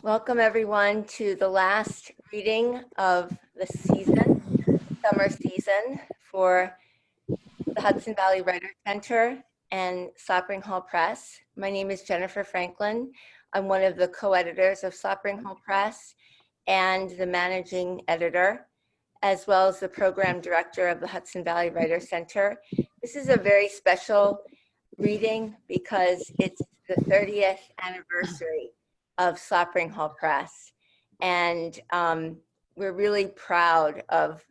Welcome everyone to the last reading of the season, summer season for the Hudson Valley Writers Center and Slapering Hol Press. My name is Jennifer Franklin. I'm one of the co-editors of Slapering Hol Press and the managing editor, as well as the program director of the Hudson Valley Writers Center. This is a very special reading because it's the 30th anniversary of Slapering Hol Press. And we're really proud of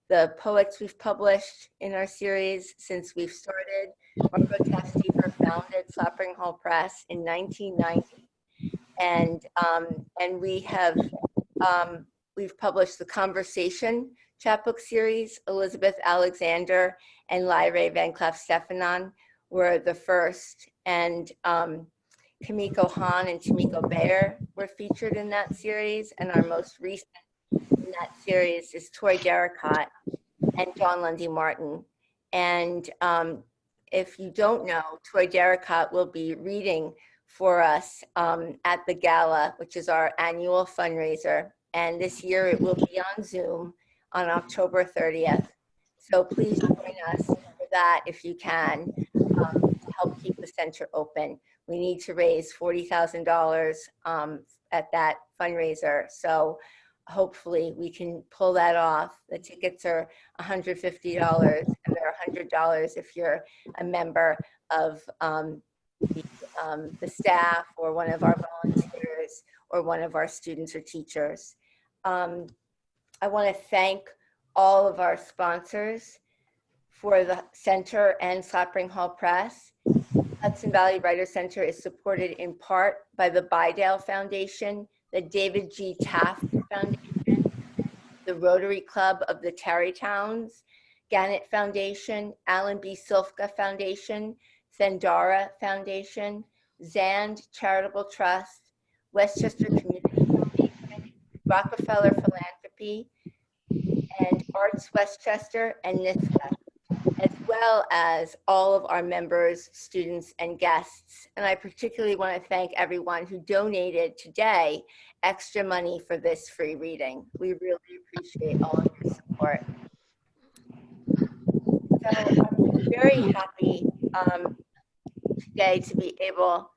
the poets we've published in our series since we've started. Margot Tafstefer founded Slapering Hol Press in 1990. And we have, we've published the Conversation chapbook series. Elizabeth Alexander and Lyra Van Cleef-Stefanon were the first, and Kimiko Hahn and Kimiko Bayer were featured in that series, and our most recent in that series is Troy Darracott and John Lundy Martin. And if you don't know, Troy Darracott will be reading for us at the gala, which is our annual fundraiser. And this year it will be on Zoom on October 30th. So please join us for that if you can, to help keep the center open. We need to raise $40,000 at that fundraiser. So hopefully we can pull that off. The tickets are $150 and they're $100 if you're a member of the staff or one of our volunteers or one of our students or teachers. I want to thank all of our sponsors for the center and Slapering Hol Press. Hudson Valley Writers Center is supported in part by the Bydale Foundation, the David G. Taft Foundation, the Rotary Club of the Tarrytowns, Gannett Foundation, Alan B. Silfka Foundation, Sendara Foundation, Zand Charitable Trust, Westchester Community Foundation, Rockefeller Philanthropy, and Arts Westchester and NISCA, as well as all of our members, students, and guests. And I particularly want to thank everyone who donated today extra money for this free reading. We really appreciate all of your support. So I'm very happy today to be able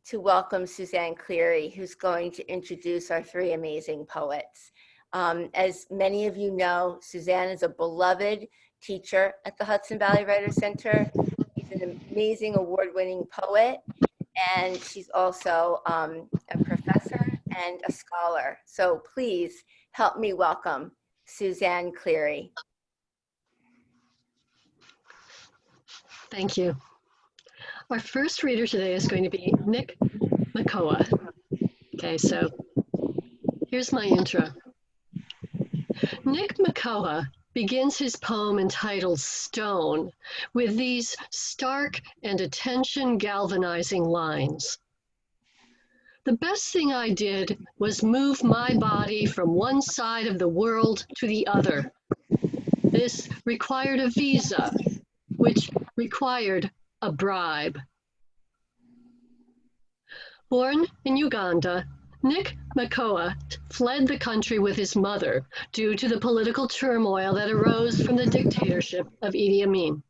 to welcome Suzanne Cleary, who's going to introduce our three amazing poets. As many of you know, Suzanne is a beloved teacher at the Hudson Valley Writers Center. She's an amazing award-winning poet, and she's also a professor and a scholar. So please help me welcome Suzanne Cleary. Thank you. Our first reader today is going to be Nick Makoha. Okay, so here's my intro. Nick Makoha begins his poem entitled Stone with these stark and attention-galvanizing lines. The best thing I did was move my body from one side of the world to the other. This required a visa, which required a bribe. Born in Uganda, Nick Makoha fled the country with his mother due to the political turmoil that arose from the dictatorship of Idi Amin.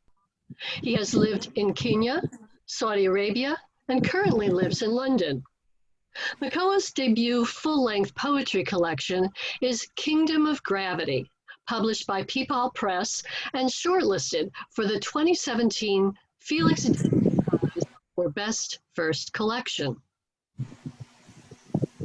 He has lived in Kenya, Saudi Arabia, and currently lives in London. Makoha's debut full-length poetry collection is Kingdom of Gravity, published by Hol Press and shortlisted for the 2017 Felix Prize for Best First Collection.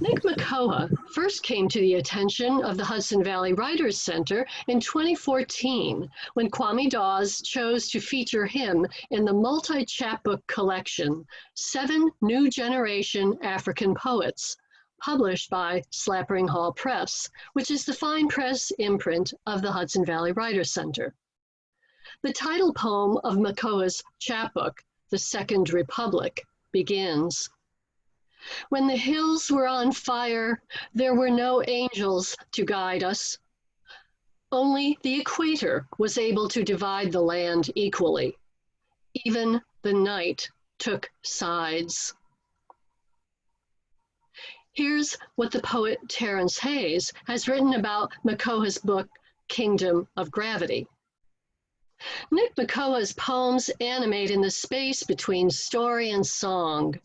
Nick Makoha first came to the attention of the Hudson Valley Writers Center in 2014 when Kwame Dawes chose to feature him in the multi-chapbook collection, 7 New Generation African Poets, published by Slapering Hol Press, which is the fine press imprint of the Hudson Valley Writers Center. The title poem of Makoha's chapbook, The Second Republic, begins, "When the hills were on fire, there were no angels to guide us. Only the equator was able to divide the land equally. Even the night took sides. Here's what the poet Terence Hayes has written about Makoha's book, Kingdom of Gravity. Nick Makoha's poems animate in the space between story and song.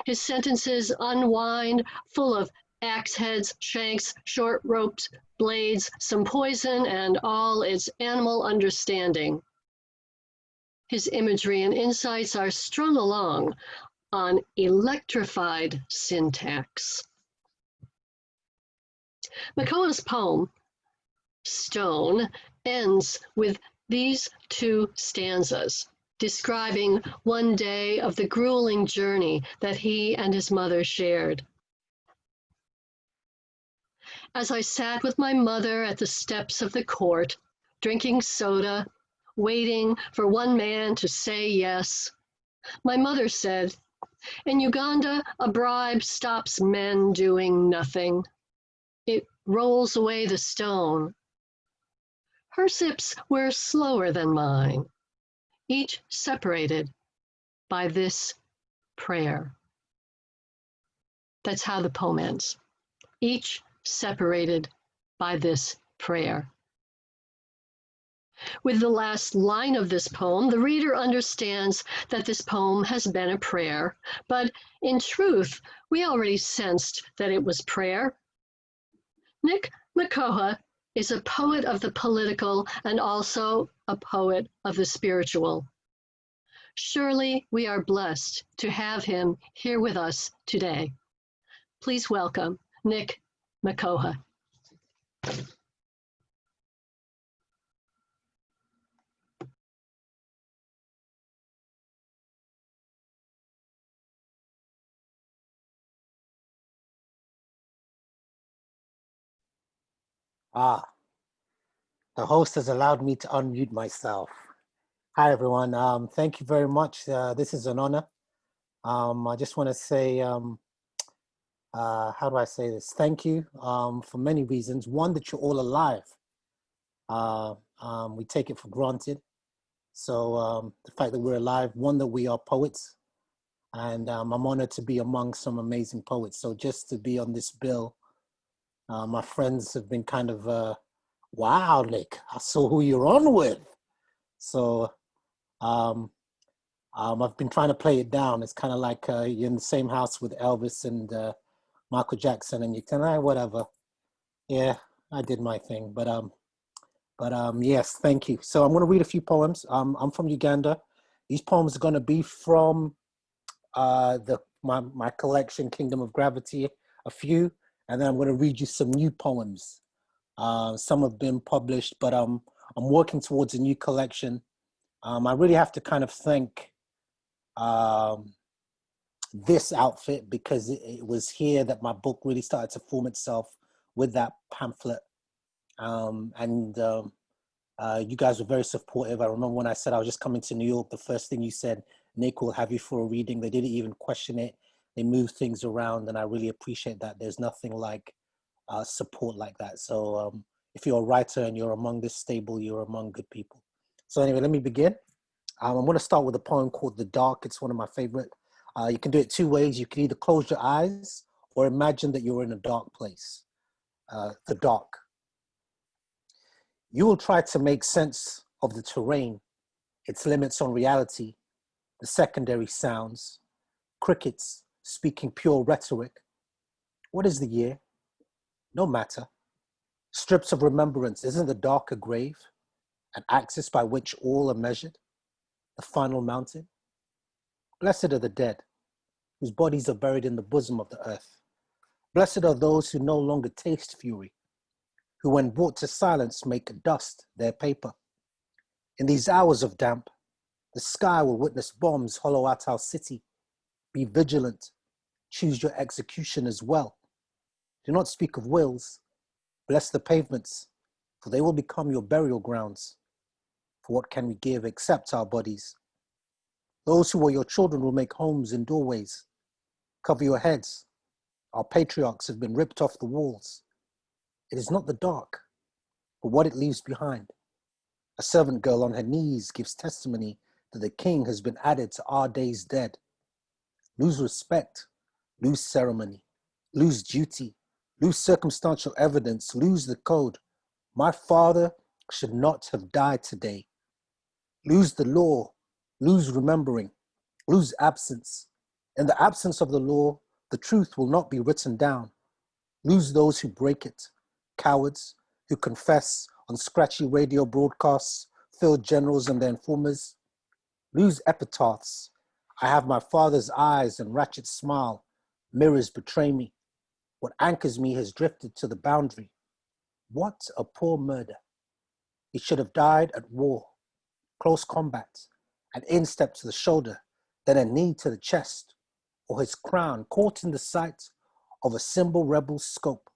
His sentences unwind, full of axe heads, shanks, short ropes, blades, some poison, and all its animal understanding. His imagery and insights are strung along on electrified syntax. Makoha's poem, Stone, ends with these two stanzas, describing one day of the grueling journey that he and his mother shared. As I sat with my mother at the steps of the court, drinking soda, waiting for one man to say yes, my mother said, "In Uganda, a bribe stops men doing nothing. It rolls away the stone." Her sips were slower than mine, each separated by this prayer. That's how the poem ends. Each separated by this prayer. With the last line of this poem, the reader understands that this poem has been a prayer, but in truth, we already sensed that it was prayer. Nick Makoha is a poet of the political and also a poet of the spiritual. Surely we are blessed to have him here with us today. Please welcome Nick Makoha. The host has allowed me to unmute myself. Hi, everyone. Thank you very much. This is an honor. I just want to say, how do I say this? Thank you for many reasons. One, that you're all alive. We take it for granted. So the fact that we're alive, one, that we are poets. And I'm honored to be among some amazing poets. So just to be on this bill, my friends have been kind of, wow, Nick, I saw who you're on with. So I've been trying to play it down. It's kind of like you're in the same house with Elvis and Michael Jackson, and you can, whatever. Yeah, I did my thing, but yes, thank you. So I'm going to read a few poems. I'm from Uganda. These poems are going to be from my collection, Kingdom of Gravity, a few, and then I'm going to read you some new poems. Some have been published, but I'm working towards a new collection. I really have to kind of thank this outfit, because it was here that my book really started to form itself, with that pamphlet. You guys were very supportive. I remember when I said I was just coming to New York, the first thing you said, "Nick, we'll have you for a reading." They didn't even question it. They moved things around, and I really appreciate that. There's nothing like support like that. So if you're a writer and you're among this stable, you're among good people. So anyway, let me begin. I'm going to start with a poem called "The Dark." It's one of my favorite. You can do it two ways. You can either close your eyes or imagine that you're in a dark place. The dark. You will try to make sense of the terrain, its limits on reality, the secondary sounds, crickets speaking pure rhetoric. What is the year? No matter. Strips of remembrance. Isn't the dark a grave, an axis by which all are measured? The final mountain? Blessed are the dead, whose bodies are buried in the bosom of the earth. Blessed are those who no longer taste fury, who when brought to silence make dust their paper. In these hours of damp, the sky will witness bombs hollow out our city. Be vigilant. Choose your execution as well. Do not speak of wills. Bless the pavements, for they will become your burial grounds. For what can we give except our bodies? Those who were your children will make homes in doorways. Cover your heads. Our patriarchs have been ripped off the walls. It is not the dark, but what it leaves behind. A servant girl on her knees gives testimony that the king has been added to our days dead. Lose respect, lose ceremony, lose duty, lose circumstantial evidence, lose the code. My father should not have died today. Lose the law, lose remembering, lose absence. In the absence of the law, the truth will not be written down. Lose those who break it, cowards who confess on scratchy radio broadcasts, field generals and their informers. Lose epitaphs. I have my father's eyes and ratchet smile. Mirrors betray me. What anchors me has drifted to the boundary. What a poor murder. He should have died at war, close combat, an instep to the shoulder, then a knee to the chest, or his crown caught in the sight of a symbol rebel's scope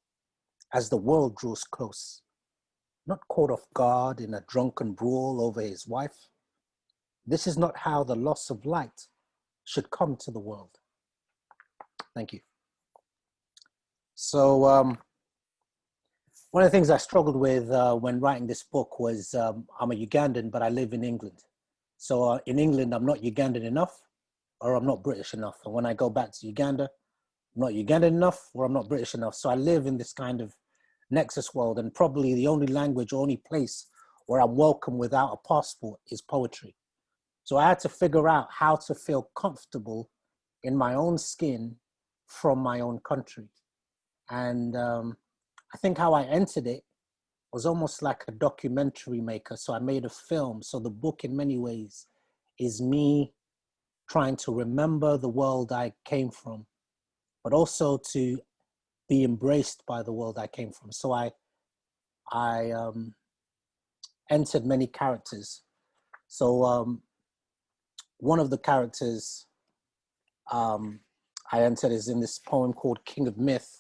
as the world draws close. Not caught off guard in a drunken brawl over his wife. This is not how the loss of light should come to the world. Thank you. So one of the things I struggled with when writing this book was I'm a Ugandan, but I live in England. So in England, I'm not Ugandan enough, or I'm not British enough. And when I go back to Uganda, I'm not Ugandan enough, or I'm not British enough. So I live in this kind of nexus world, and probably the only language or only place where I'm welcome without a passport is poetry. So I had to figure out how to feel comfortable in my own skin from my own country. And I think how I entered it was almost like a documentary maker. So I made a film. So the book in many ways is me trying to remember the world I came from, but also to be embraced by the world I came from. So I entered many characters. So one of the characters I entered is in this poem called King of Myth,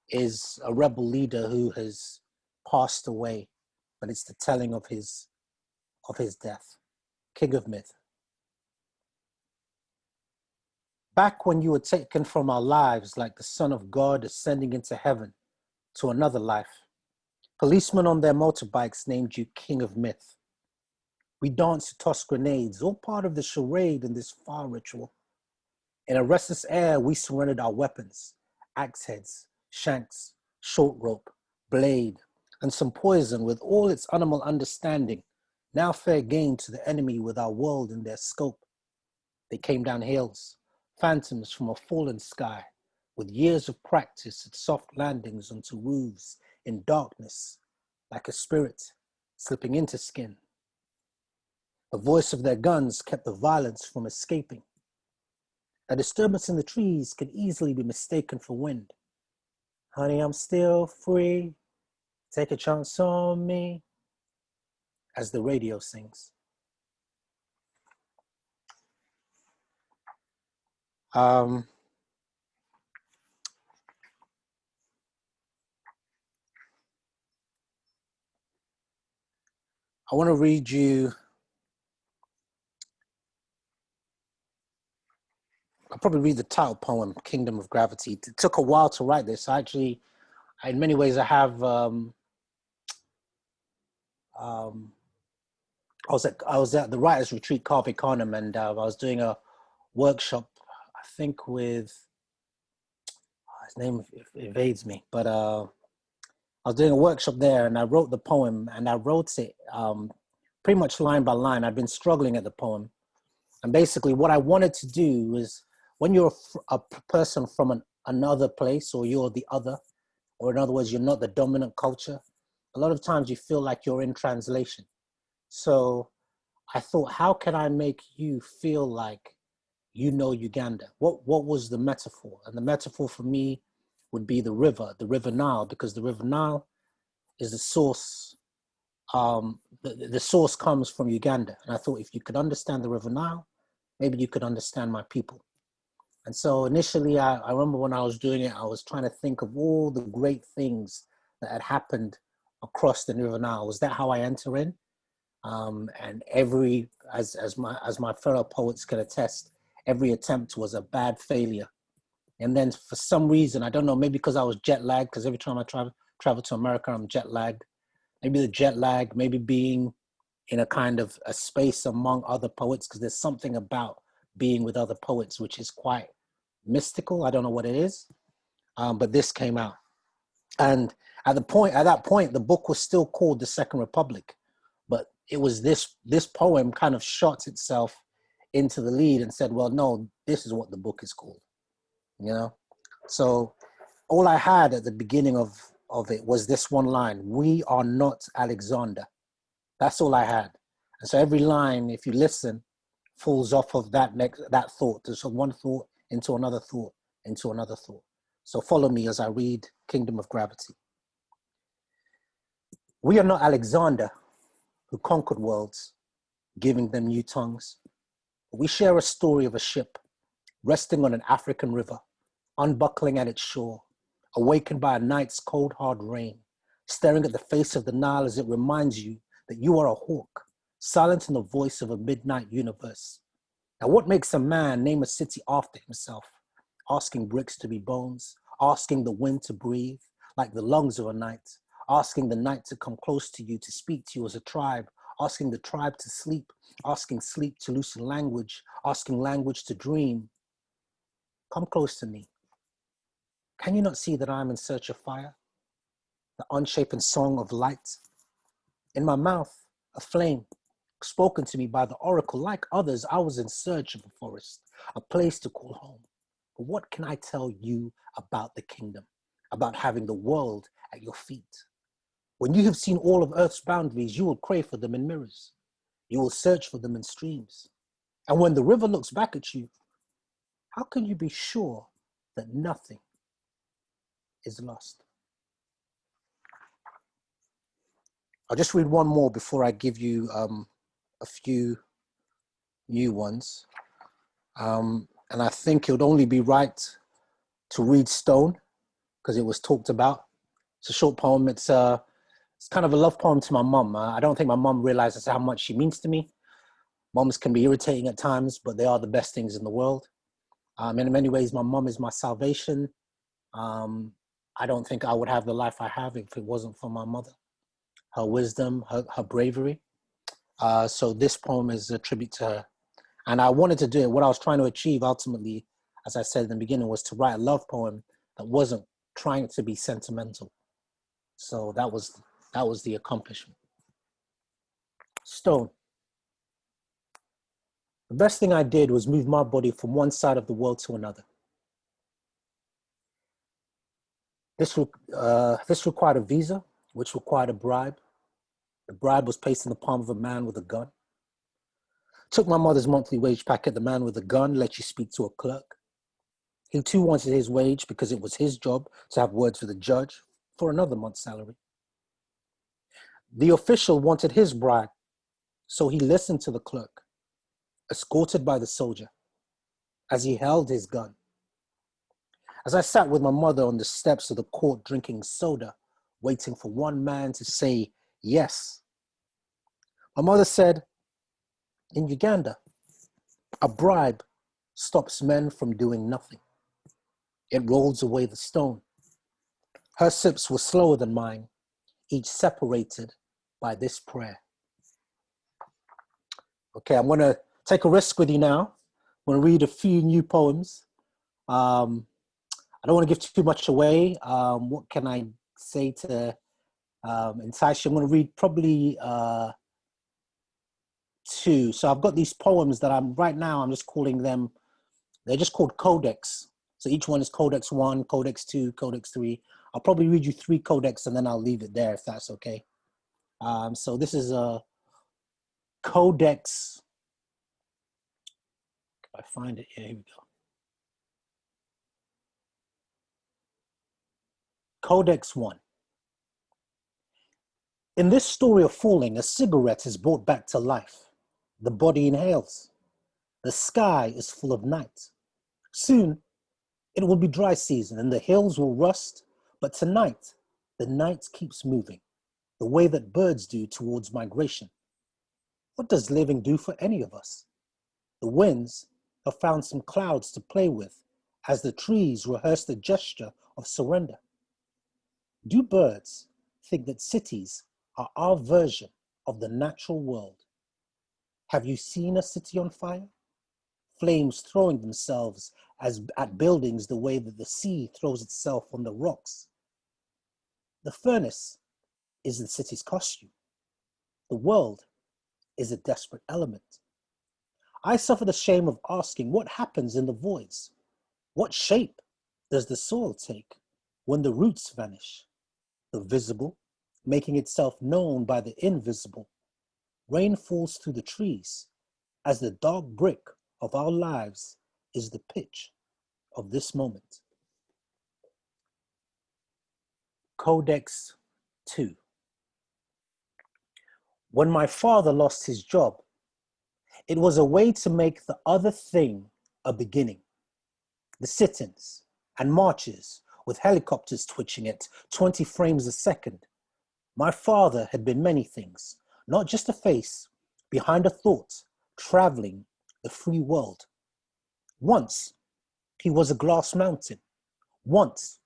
is a rebel leader who has passed away, but it's the telling of his death. King of Myth. Back when you were taken from our lives like the Son of God ascending into heaven to another life, policemen on their motorbikes named you King of Myth. We danced to toss grenades, all part of the charade in this fire ritual. In a restless air, we surrendered our weapons, axe heads, shanks, short rope, blade, and some poison with all its animal understanding, now fair game to the enemy with our world in their scope. They came down hills, phantoms from a fallen sky, with years of practice at soft landings onto roofs in darkness, like a spirit slipping into skin. The voice of their guns kept the violence from escaping. A disturbance in the trees could easily be mistaken for wind. Honey, I'm still free. Take a chance on me. As the radio sings. I want to read you, I'll probably read the title poem, Kingdom of Gravity. It took a while to write this. Actually, in many ways, I have, I was at the Writers Retreat, Carvey Carnham, and I was doing a workshop, I think with, his name evades me, but I was doing a workshop there, and I wrote the poem, and I wrote it pretty much line by line. I've been struggling at the poem. And basically what I wanted to do was, when you're a person from another place, or you're the other, or in other words, you're not the dominant culture, a lot of times you feel like you're in translation. So I thought, how can I make you feel like you know Uganda? What was the metaphor? And the metaphor for me would be the River Nile, because the River Nile is the source. The source comes from Uganda. And I thought, if you could understand the River Nile, maybe you could understand my people. And so initially, I remember when I was doing it, I was trying to think of all the great things that had happened across the River Nile. Was that how I enter in? And every, as my fellow poets can attest, every attempt was a bad failure. And then for some reason, I don't know, maybe because I was jet lagged, because every time I travel to America, I'm jet lagged. Maybe the jet lag, maybe being in a kind of a space among other poets, because there's something about being with other poets which is quite mystical. I don't know what it is. but this came out. And at that point, the book was still called The Second Republic, but it was this poem kind of shot itself into the lead and said, well, no, this is what the book is called, you know? So all I had at the beginning of it was this one line: "We are not Alexander." That's all I had. And so every line, if you listen, falls off of that thought. There's one thought into another thought, into another thought. So follow me as I read Kingdom of Gravity. We are not Alexander, who conquered worlds, giving them new tongues. We share a story of a ship resting on an African river, unbuckling at its shore, awakened by a night's cold, hard rain, staring at the face of the Nile as it reminds you that you are a hawk, silent in the voice of a midnight universe. Now, what makes a man name a city after himself? Asking bricks to be bones, asking the wind to breathe like the lungs of a night, asking the night to come close to you, to speak to you as a tribe, asking the tribe to sleep, asking sleep to loosen language, asking language to dream. Come close to me. Can you not see that I am in search of fire? The unshapen song of light. In my mouth, a flame, spoken to me by the oracle. Like others, I was in search of a forest, a place to call home. But what can I tell you about the kingdom, about having the world at your feet? When you have seen all of earth's boundaries, you will crave for them in mirrors. You will search for them in streams. And when the river looks back at you, how can you be sure that nothing is lost? I'll just read one more before I give you a few new ones. And I think it would only be right to read Stone, because it was talked about. It's a short poem. It's kind of a love poem to my mum. I don't think my mum realizes how much she means to me. Mums can be irritating at times, but they are the best things in the world. In many ways, my mum is my salvation. I don't think I would have the life I have if it wasn't for my mother, her wisdom, her bravery. So this poem is a tribute to her. And I wanted to do it. What I was trying to achieve ultimately, as I said in the beginning, was to write a love poem that wasn't trying to be sentimental. So that was the accomplishment. Stone. The best thing I did was move my body from one side of the world to another. This required a visa, which required a bribe. The bribe was placed in the palm of a man with a gun. Took my mother's monthly wage packet. The man with a gun let you speak to a clerk. He too wanted his wage because it was his job to have words with the judge for another month's salary. The official wanted his bribe, so he listened to the clerk, escorted by the soldier, as he held his gun. As I sat with my mother on the steps of the court drinking soda, waiting for one man to say yes, my mother said, in Uganda, a bribe stops men from doing nothing. It rolls away the stone. Her sips were slower than mine, each separated by this prayer. Okay, I'm gonna take a risk with you now. I'm gonna read a few new poems. I don't wanna give too much away. What can I say to entice you? I'm gonna read probably two. So I've got these poems that I'm just calling them, they're just called codex. So each one is codex 1, codex 2, codex 3. I'll probably read you 3 codex and then I'll leave it there if that's okay. So this is a codex. If I find it, here we go. Codex 1. In this story of falling, a cigarette is brought back to life. The body inhales. The sky is full of night. Soon, it will be dry season and the hills will rust, but tonight, the night keeps moving, the way that birds do towards migration. What does living do for any of us? The winds have found some clouds to play with as the trees rehearse the gesture of surrender. Do birds think that cities are our version of the natural world? Have you seen a city on fire? flames throwing themselves at buildings the way that the sea throws itself on the rocks. The furnace is the city's costume. The world is a desperate element. I suffer the shame of asking what happens in the voids. What shape does the soil take when the roots vanish? The visible, making itself known by the invisible. Rain falls through the trees as the dark brick of our lives is the pitch of this moment. Codex 2. When my father lost his job, it was a way to make the other thing a beginning. The sit-ins and marches with helicopters twitching at 20 frames a second. My father had been many things, not just a face behind a thought, traveling the free world. Once, he was a glass mountain. Once,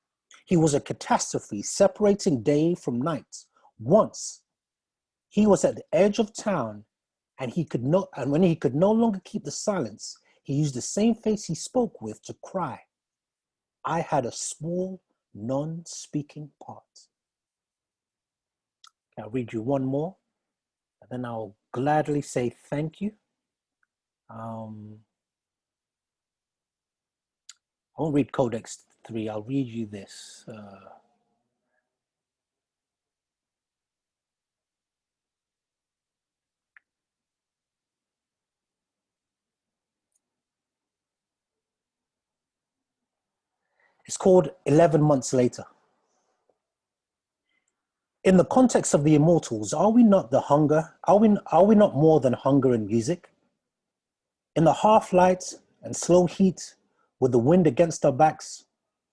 he was a catastrophe separating day from night. Once, he was at the edge of town and when he could no longer keep the silence, he used the same face he spoke with to cry. I had a small, non-speaking part. I'll read you one more, and then I'll gladly say thank you. I won't read Codex 3, I'll read you this. It's called 11 Months Later. In the context of the immortals, are we not more than hunger and music? In the half light and slow heat, with the wind against our backs,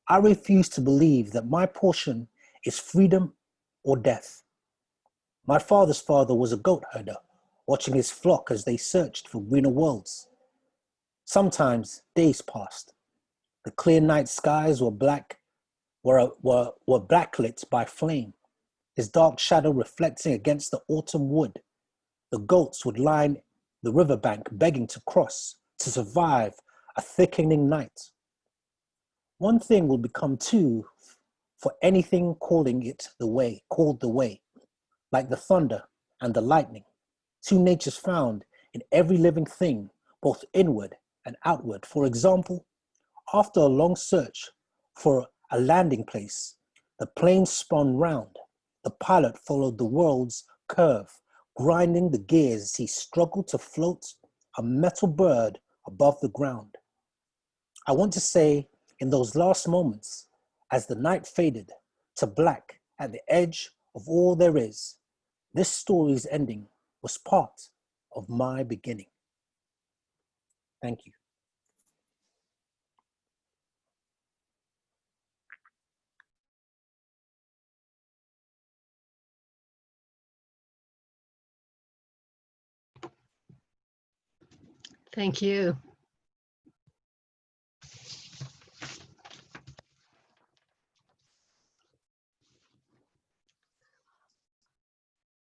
I refuse to believe that my portion is freedom or death. My father's father was a goat herder, watching his flock as they searched for greener worlds. Sometimes days passed. The clear night skies were backlit by flame, his dark shadow reflecting against the autumn wood. The goats would line the riverbank begging to cross, to survive a thickening night. One thing will become two for anything called the way, like the thunder and the lightning, two natures found in every living thing, both inward and outward. For example, after a long search for a landing place, the plane spun round. The pilot followed the world's curve, grinding the gears as he struggled to float a metal bird above the ground. I want to say, in those last moments, as the night faded to black at the edge of all there is, this story's ending was part of my beginning. Thank you. Thank you.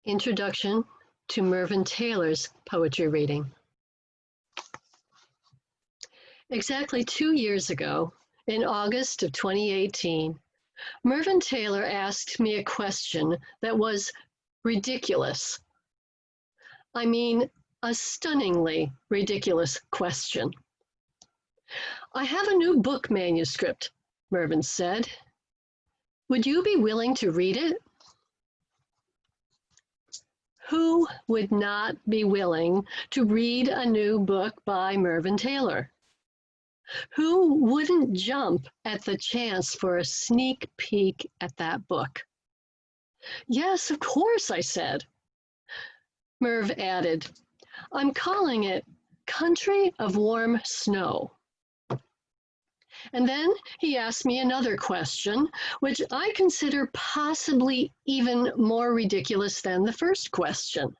Introduction to Mervyn Taylor's poetry reading. Exactly 2 years ago, in August of 2018, Mervyn Taylor asked me a question that was ridiculous. I mean, a stunningly ridiculous question. I have a new book manuscript, Mervyn said. Would you be willing to read it? Who would not be willing to read a new book by Mervyn Taylor? Who wouldn't jump at the chance for a sneak peek at that book? Yes, of course, I said. Merv added, I'm calling it Country of Warm Snow. And then he asked me another question, which I consider possibly even more ridiculous than the first question.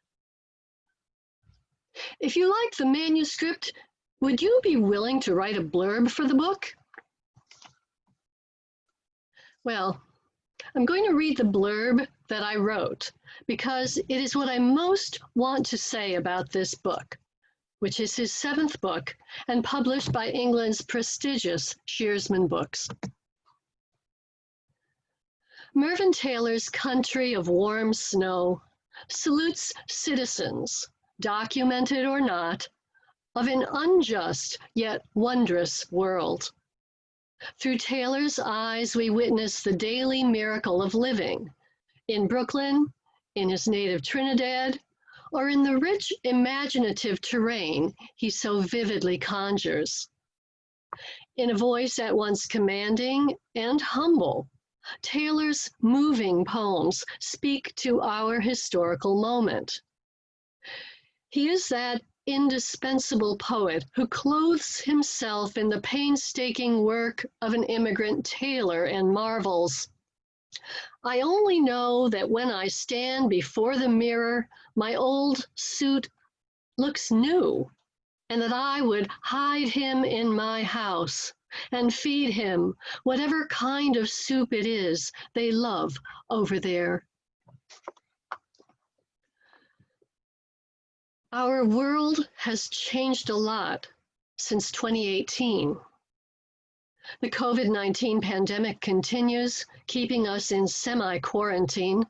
If you liked the manuscript, would you be willing to write a blurb for the book? Well, I'm going to read the blurb that I wrote because it is what I most want to say about this book. which is his 7th book and published by England's prestigious Shearsman Books. Mervyn Taylor's Country of Warm Snow salutes citizens, documented or not, of an unjust yet wondrous world. Through Taylor's eyes, we witness the daily miracle of living in Brooklyn, in his native Trinidad, or in the rich, imaginative terrain he so vividly conjures. In a voice at once commanding and humble, Taylor's moving poems speak to our historical moment. He is that indispensable poet who clothes himself in the painstaking work of an immigrant tailor and marvels, "I only know that when I stand before the mirror, my old suit looks new, and that I would hide him in my house and feed him whatever kind of soup it is they love over there." Our world has changed a lot since 2018. The COVID-19 pandemic continues, keeping us in semi-quarantine.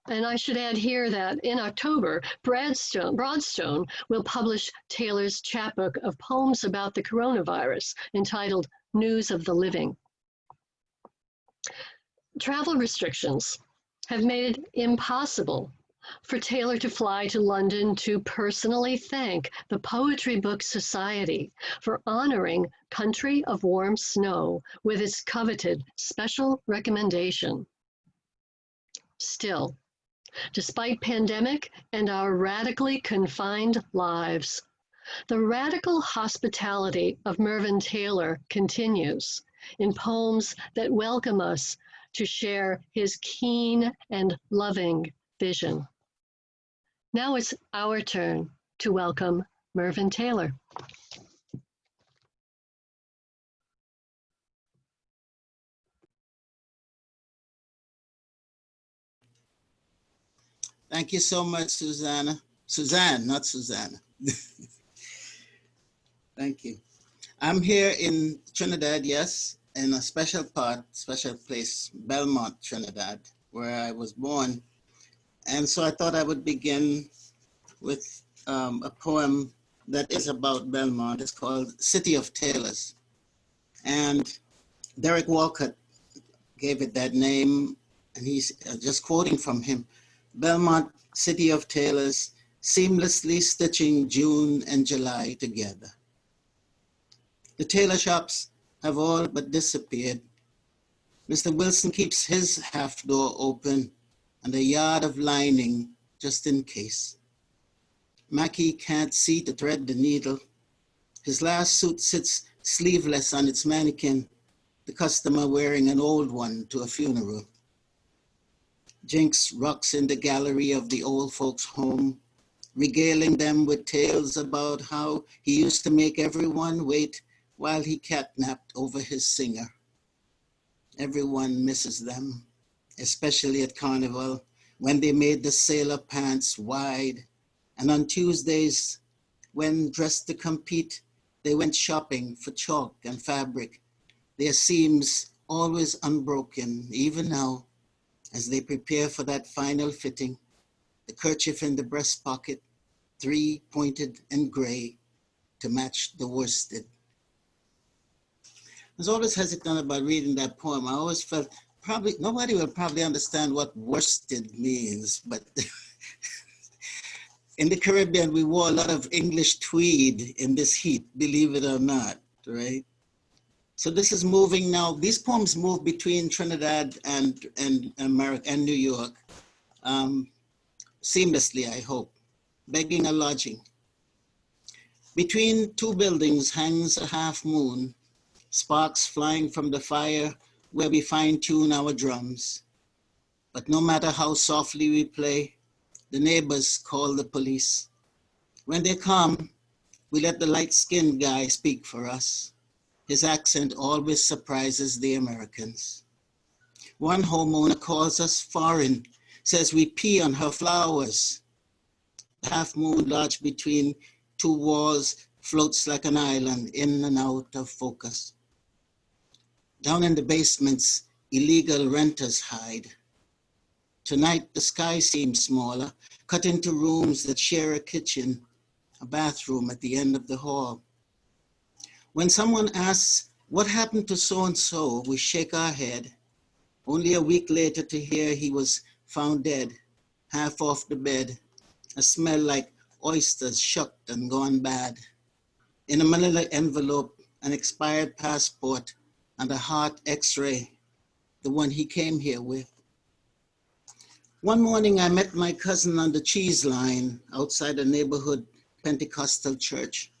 And I should add here that in October, Broadstone will publish Taylor's chapbook of poems about the coronavirus entitled News of the Living. Travel restrictions have made it impossible for Taylor to fly to London to personally thank the Poetry Book Society for honoring Country of Warm Snow with its coveted special recommendation. Still, despite pandemic and our radically confined lives, the radical hospitality of Mervyn Taylor continues in poems that welcome us to share his keen and loving vision. Now it's our turn to welcome Mervyn Taylor. Thank you so much, Susanna. Suzanne, not Susanna. Thank you. I'm here in Trinidad, yes, in a special place, Belmont, Trinidad, where I was born. And so I thought I would begin with a poem that is about Belmont. It's called City of Tailors. And Derek Walcott gave it that name, and he's just quoting from him. Belmont, City of Tailors, seamlessly stitching June and July together. The tailor shops have all but disappeared. Mr. Wilson keeps his half door open and a yard of lining just in case. Mackie can't see to thread the needle. His last suit sits sleeveless on its mannequin, the customer wearing an old one to a funeral. Jinx rocks in the gallery of the old folks' home, regaling them with tales about how he used to make everyone wait while he catnapped over his singer. Everyone misses them, especially at Carnival, when they made the sailor pants wide, and on Tuesdays, when dressed to compete, they went shopping for chalk and fabric, their seams always unbroken, even now, as they prepare for that final fitting, the kerchief in the breast pocket, 3 pointed and gray to match the worsted. I was always hesitant about reading that poem. I always felt nobody will probably understand what worsted means, but in the Caribbean, we wore a lot of English tweed in this heat, believe it or not, right? So this is moving now. These poems move between Trinidad and America and New York seamlessly, I hope, begging a lodging. Between two buildings hangs a half moon, sparks flying from the fire where we fine-tune our drums. But no matter how softly we play, the neighbors call the police. When they come, we let the light-skinned guy speak for us. His accent always surprises the Americans. One homeowner calls us foreign, says we pee on her flowers. The half moon lodged between two walls, floats like an island in and out of focus. Down in the basements, illegal renters hide. Tonight, the sky seems smaller, cut into rooms that share a kitchen, a bathroom at the end of the hall. When someone asks, what happened to so-and-so, we shake our head, only a week later to hear he was found dead, half off the bed, a smell like oysters shucked and gone bad. In a manila envelope, an expired passport and a heart x-ray, the one he came here with. One morning I met my cousin on the cheese line outside a neighborhood Pentecostal church.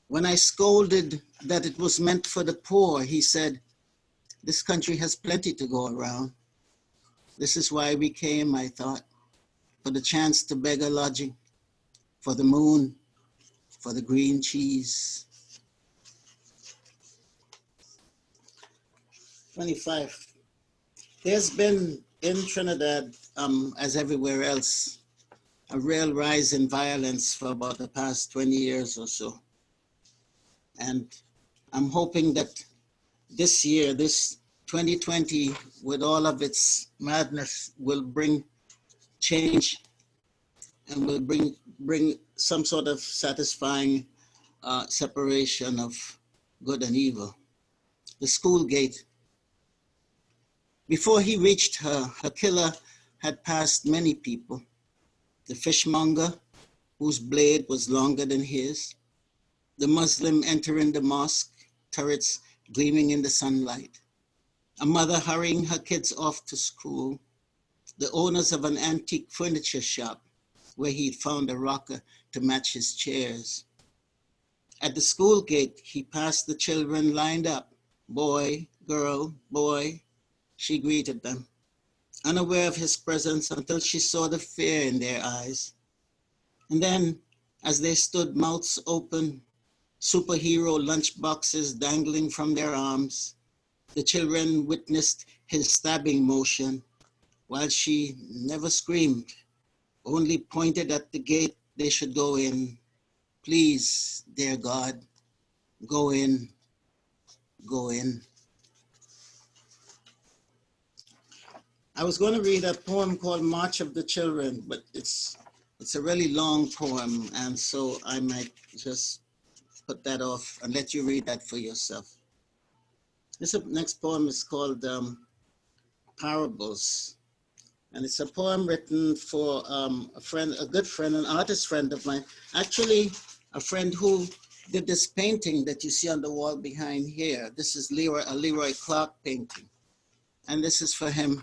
When I scolded that it was meant for the poor, he said, this country has plenty to go around. This is why we came, I thought, for the chance to beg a lodging, for the moon, for the green cheese. 25. There's been in Trinidad, as everywhere else, a real rise in violence for about the past 20 years or so. And I'm hoping that this year, this 2020, with all of its madness, will bring change and will bring some sort of satisfying separation of good and evil. The school gate. Before he reached her, her killer had passed many people. The fishmonger, whose blade was longer than his. The Muslim entering the mosque, turrets gleaming in the sunlight. A mother hurrying her kids off to school. The owners of an antique furniture shop where he'd found a rocker to match his chairs. At the school gate, he passed the children lined up. Boy, girl, boy. She greeted them, unaware of his presence until she saw the fear in their eyes. And then, as they stood mouths open, superhero lunchboxes dangling from their arms, the children witnessed his stabbing motion, while she never screamed, only pointed at the gate they should go in. Please, dear God, go in, go in. I was going to read a poem called March of the Children, but it's a really long poem, and so I might just put that off and let you read that for yourself. This next poem is called Parables, and it's a poem written for a friend, a good friend, an artist friend of mine, actually a friend who did this painting that you see on the wall behind here. This is a Leroy Clark painting, and this is for him.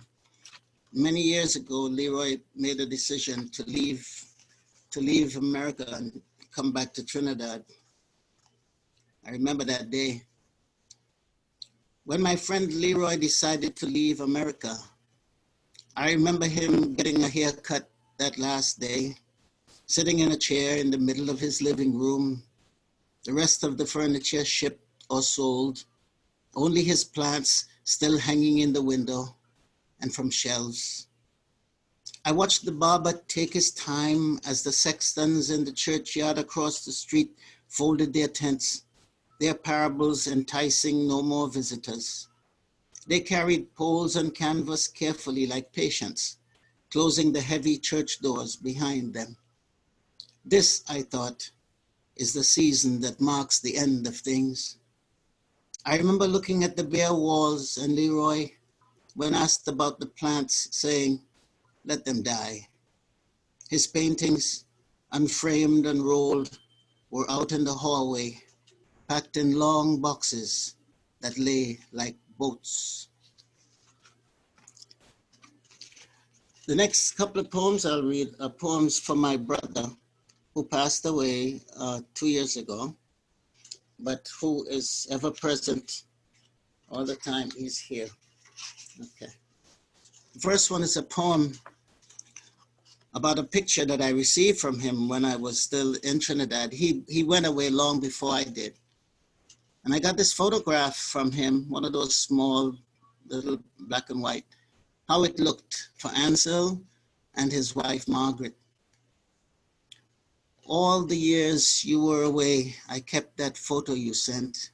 Many years ago, Leroy made a decision to leave America and come back to Trinidad. I remember that day. When my friend Leroy decided to leave America, I remember him getting a haircut that last day, sitting in a chair in the middle of his living room, the rest of the furniture shipped or sold, only his plants still hanging in the window and from shelves. I watched the barber take his time as the sextons in the churchyard across the street folded their tents, their parables enticing no more visitors. They carried poles and canvas carefully like patients, closing the heavy church doors behind them. This, I thought, is the season that marks the end of things. I remember looking at the bare walls and Leroy, when asked about the plants, saying, let them die. His paintings, unframed and rolled, were out in the hallway, packed in long boxes that lay like boats. The next couple of poems I'll read are poems from my brother, who passed away 2 years ago, but who is ever present all the time he's here. Okay. The first one is a poem about a picture that I received from him when I was still in Trinidad. He went away long before I did. And I got this photograph from him, one of those small, little black and white, how it looked for Ansel and his wife, Margaret. All the years you were away, I kept that photo you sent,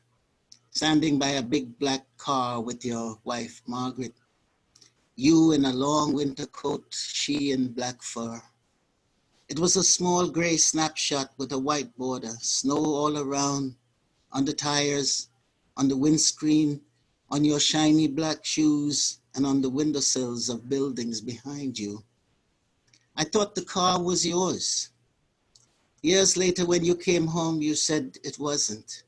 standing by a big black car with your wife, Margaret. You in a long winter coat, she in black fur. It was a small gray snapshot with a white border, snow all around, on the tires, on the windscreen, on your shiny black shoes, and on the windowsills of buildings behind you. I thought the car was yours. Years later, when you came home, you said it wasn't.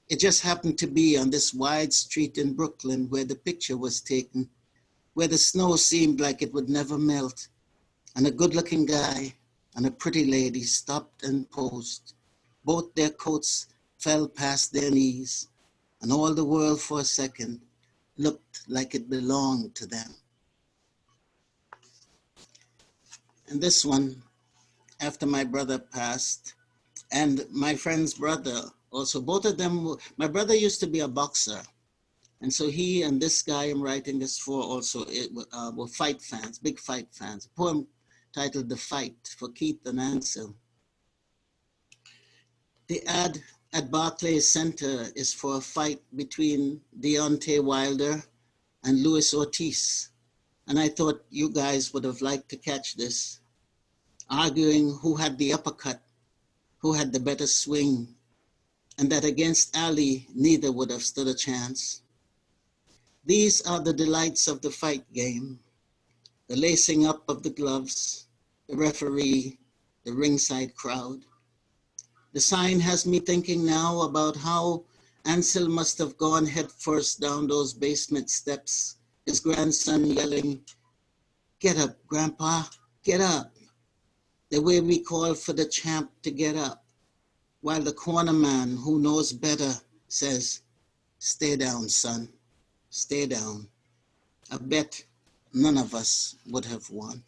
It just happened to be on this wide street in Brooklyn where the picture was taken, where the snow seemed like it would never melt, and a good-looking guy and a pretty lady stopped and posed. Both their coats fell past their knees, and all the world for a second looked like it belonged to them. And this one, after my brother passed, and my friend's brother also, both of them, my brother used to be a boxer. And so he and this guy I'm writing this for also were fight fans, big fight fans. A poem titled The Fight for Keith and Ansel. The ad at Barclays Center is for a fight between Deontay Wilder and Luis Ortiz. And I thought you guys would have liked to catch this, arguing who had the uppercut, who had the better swing, and that against Ali, neither would have stood a chance. These are the delights of the fight game, the lacing up of the gloves, the referee, the ringside crowd. The sign has me thinking now about how Ansel must have gone headfirst down those basement steps, his grandson yelling, "Get up, Grandpa, get up," the way we call for the champ to get up, while the corner man who knows better says, "Stay down, son, stay down." I bet none of us would have won.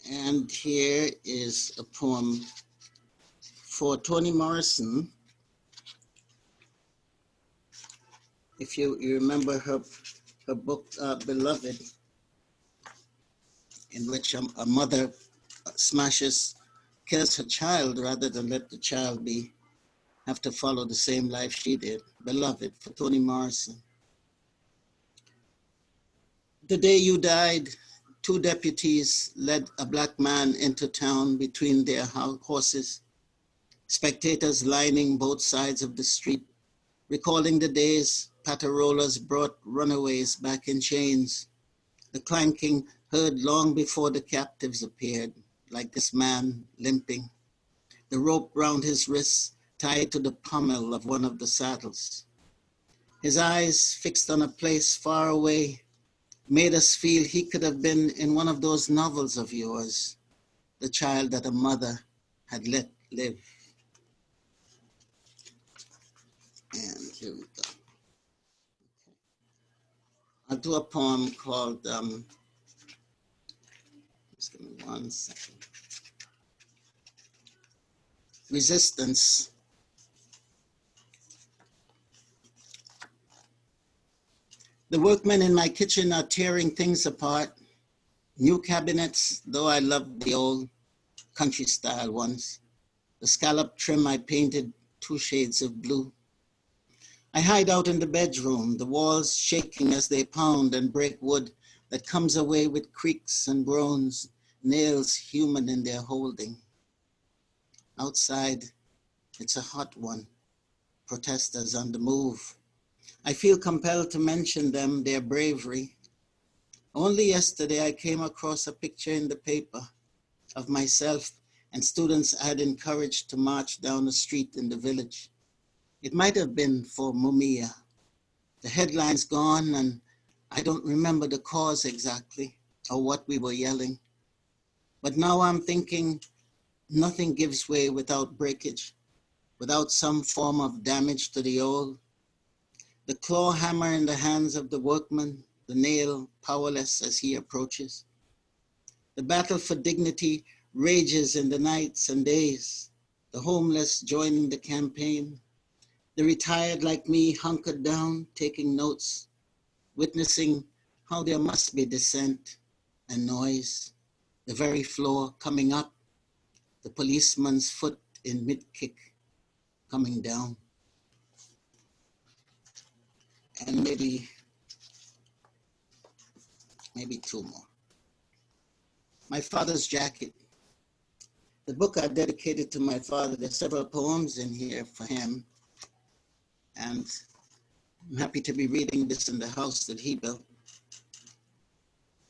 And here is a poem for Toni Morrison. If you remember her book, Beloved, in which a mother kills her child rather than let the child have to follow the same life she did. Beloved, for Toni Morrison. The day you died, 2 deputies led a black man into town between their horses, spectators lining both sides of the street, recalling the days paterolas brought runaways back in chains, the clanking heard long before the captives appeared, like this man limping, the rope round his wrists tied to the pommel of one of the saddles. His eyes fixed on a place far away made us feel he could have been in one of those novels of yours, the child that a mother had let live. And here we go. I'll do a poem called, just give me 1 second. Resistance. The workmen in my kitchen are tearing things apart. New cabinets, though I loved the old country style ones. The scallop trim I painted 2 shades of blue. I hide out in the bedroom, the walls shaking as they pound and break wood that comes away with creaks and groans, nails human in their holding. Outside, it's a hot one, protesters on the move. I feel compelled to mention them, their bravery. Only yesterday I came across a picture in the paper of myself and students I had encouraged to march down the street in the village. It might have been for Mumia. The headline's gone and I don't remember the cause exactly or what we were yelling. But now I'm thinking nothing gives way without breakage, without some form of damage to the old. The claw hammer in the hands of the workman, the nail powerless as he approaches. The battle for dignity rages in the nights and days, the homeless joining the campaign, the retired like me hunkered down, taking notes, witnessing how there must be dissent and noise, the very floor coming up the policeman's foot in mid-kick coming down. And maybe two more. My father's jacket. The book I dedicated to my father. There's several poems in here for him. And I'm happy to be reading this in the house that he built.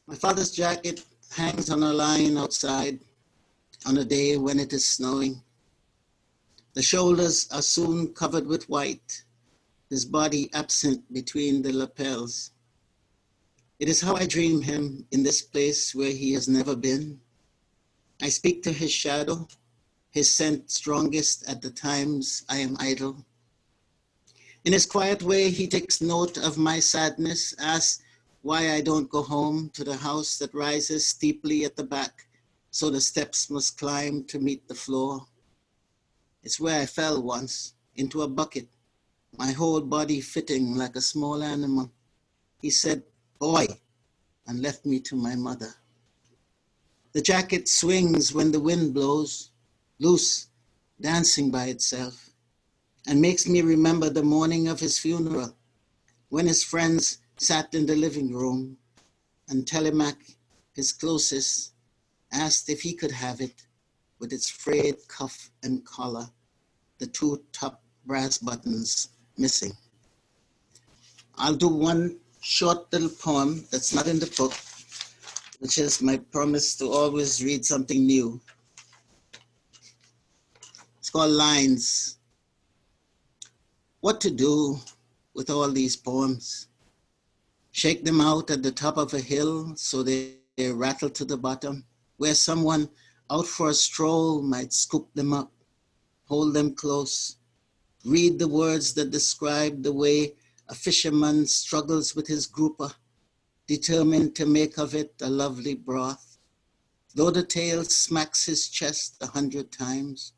My father's jacket hangs on a line outside on a day when it is snowing. The shoulders are soon covered with white, his body absent between the lapels. It is how I dream him in this place where he has never been. I speak to his shadow, his scent strongest at the times I am idle. In his quiet way, he takes note of my sadness, asks why I don't go home to the house that rises steeply at the back, so the steps must climb to meet the floor. It's where I fell once, into a bucket, my whole body fitting like a small animal. He said, "Boy," and left me to my mother. The jacket swings when the wind blows, loose, dancing by itself, and makes me remember the morning of his funeral, when his friends sat in the living room, and Telemac, his closest, asked if he could have it with its frayed cuff and collar, the two top brass buttons missing. I'll do one short little poem that's not in the book, which is my promise to always read something new. It's called Lines. What to do with all these poems? Shake them out at the top of a hill so they rattle to the bottom, where someone out for a stroll might scoop them up, hold them close, read the words that describe the way a fisherman struggles with his grouper, determined to make of it a lovely broth. Though the tale smacks his chest 100 times,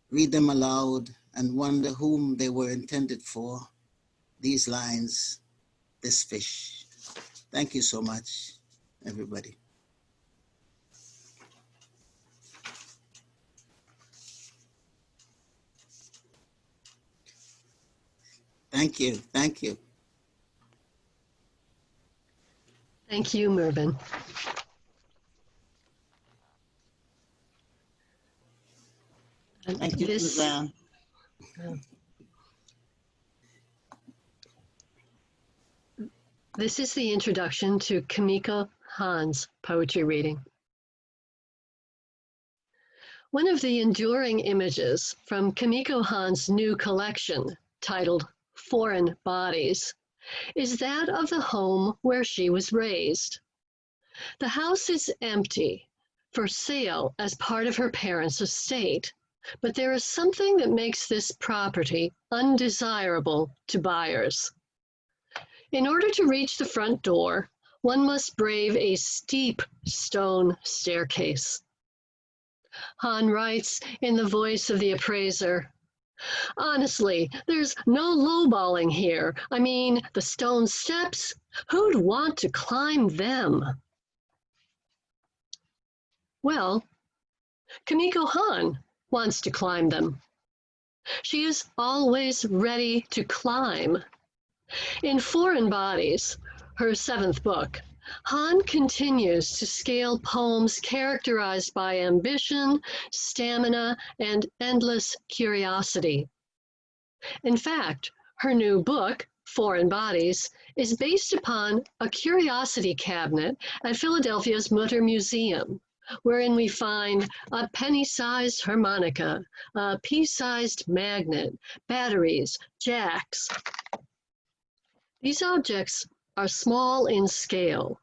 read them aloud and wonder whom they were intended for. These lines, this fish. Thank you so much, everybody. Thank you, thank you. Thank you, Mervyn. Thank you, Suzanne. This is the introduction to Kimiko Hahn's poetry reading. One of the enduring images from Kimiko Hahn's new collection, titled Foreign Bodies, is that of the home where she was raised. The house is empty, for sale as part of her parents' estate, but there is something that makes this property undesirable to buyers. In order to reach the front door, one must brave a steep stone staircase. Hahn writes in the voice of the appraiser, "Honestly, there's no lowballing here. I mean, the stone steps, who'd want to climb them?" Well, Kimiko Hahn wants to climb them. She is always ready to climb. In Foreign Bodies, her 7th book, Hahn continues to scale poems characterized by ambition, stamina, and endless curiosity. In fact, her new book, Foreign Bodies, is based upon a curiosity cabinet at Philadelphia's Mutter Museum, wherein we find a penny-sized harmonica, a pea-sized magnet, batteries, jacks. These objects are small in scale,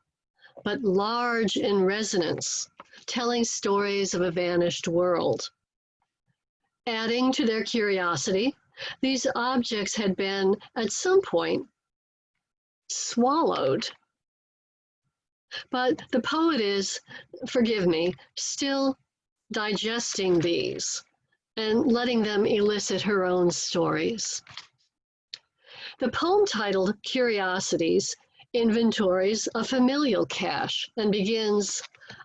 but large in resonance, telling stories of a vanished world. Adding to their curiosity, these objects had been, at some point, swallowed. But the poet is, forgive me, still digesting these and letting them elicit her own stories. The poem titled Curiosities inventories a familial cache and begins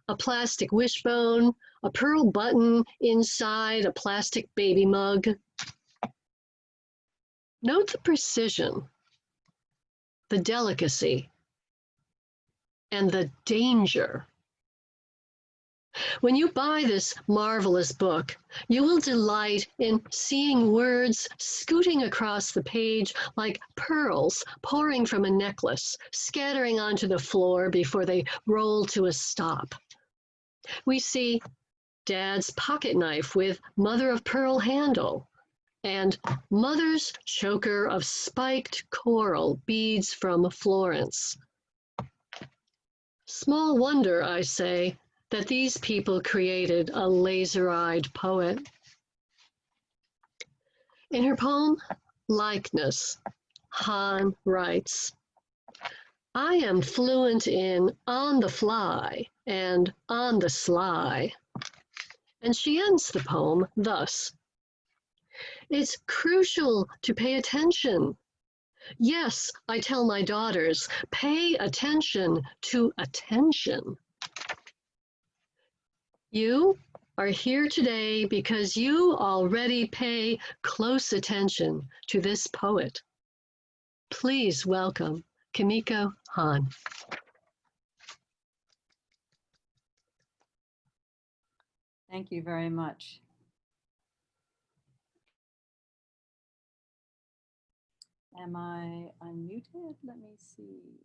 a plastic wishbone, a pearl button inside a plastic baby mug. Note the precision, the delicacy, and the danger. When you buy this marvelous book, you will delight in seeing words scooting across the page like pearls pouring from a necklace, scattering onto the floor before they roll to a stop. We see Dad's pocket knife with mother of pearl handle and Mother's choker of spiked coral beads from Florence. Small wonder, I say, that these people created a laser-eyed poet. In her poem, Likeness, Hahn writes, I am fluent in on the fly and on the sly. And she ends the poem thus. It's crucial to pay attention. Yes, I tell my daughters, pay attention to attention. You are here today because you already pay close attention to this poet. Please welcome Kimiko Hahn. Thank you very much. Am I unmuted? Let me see.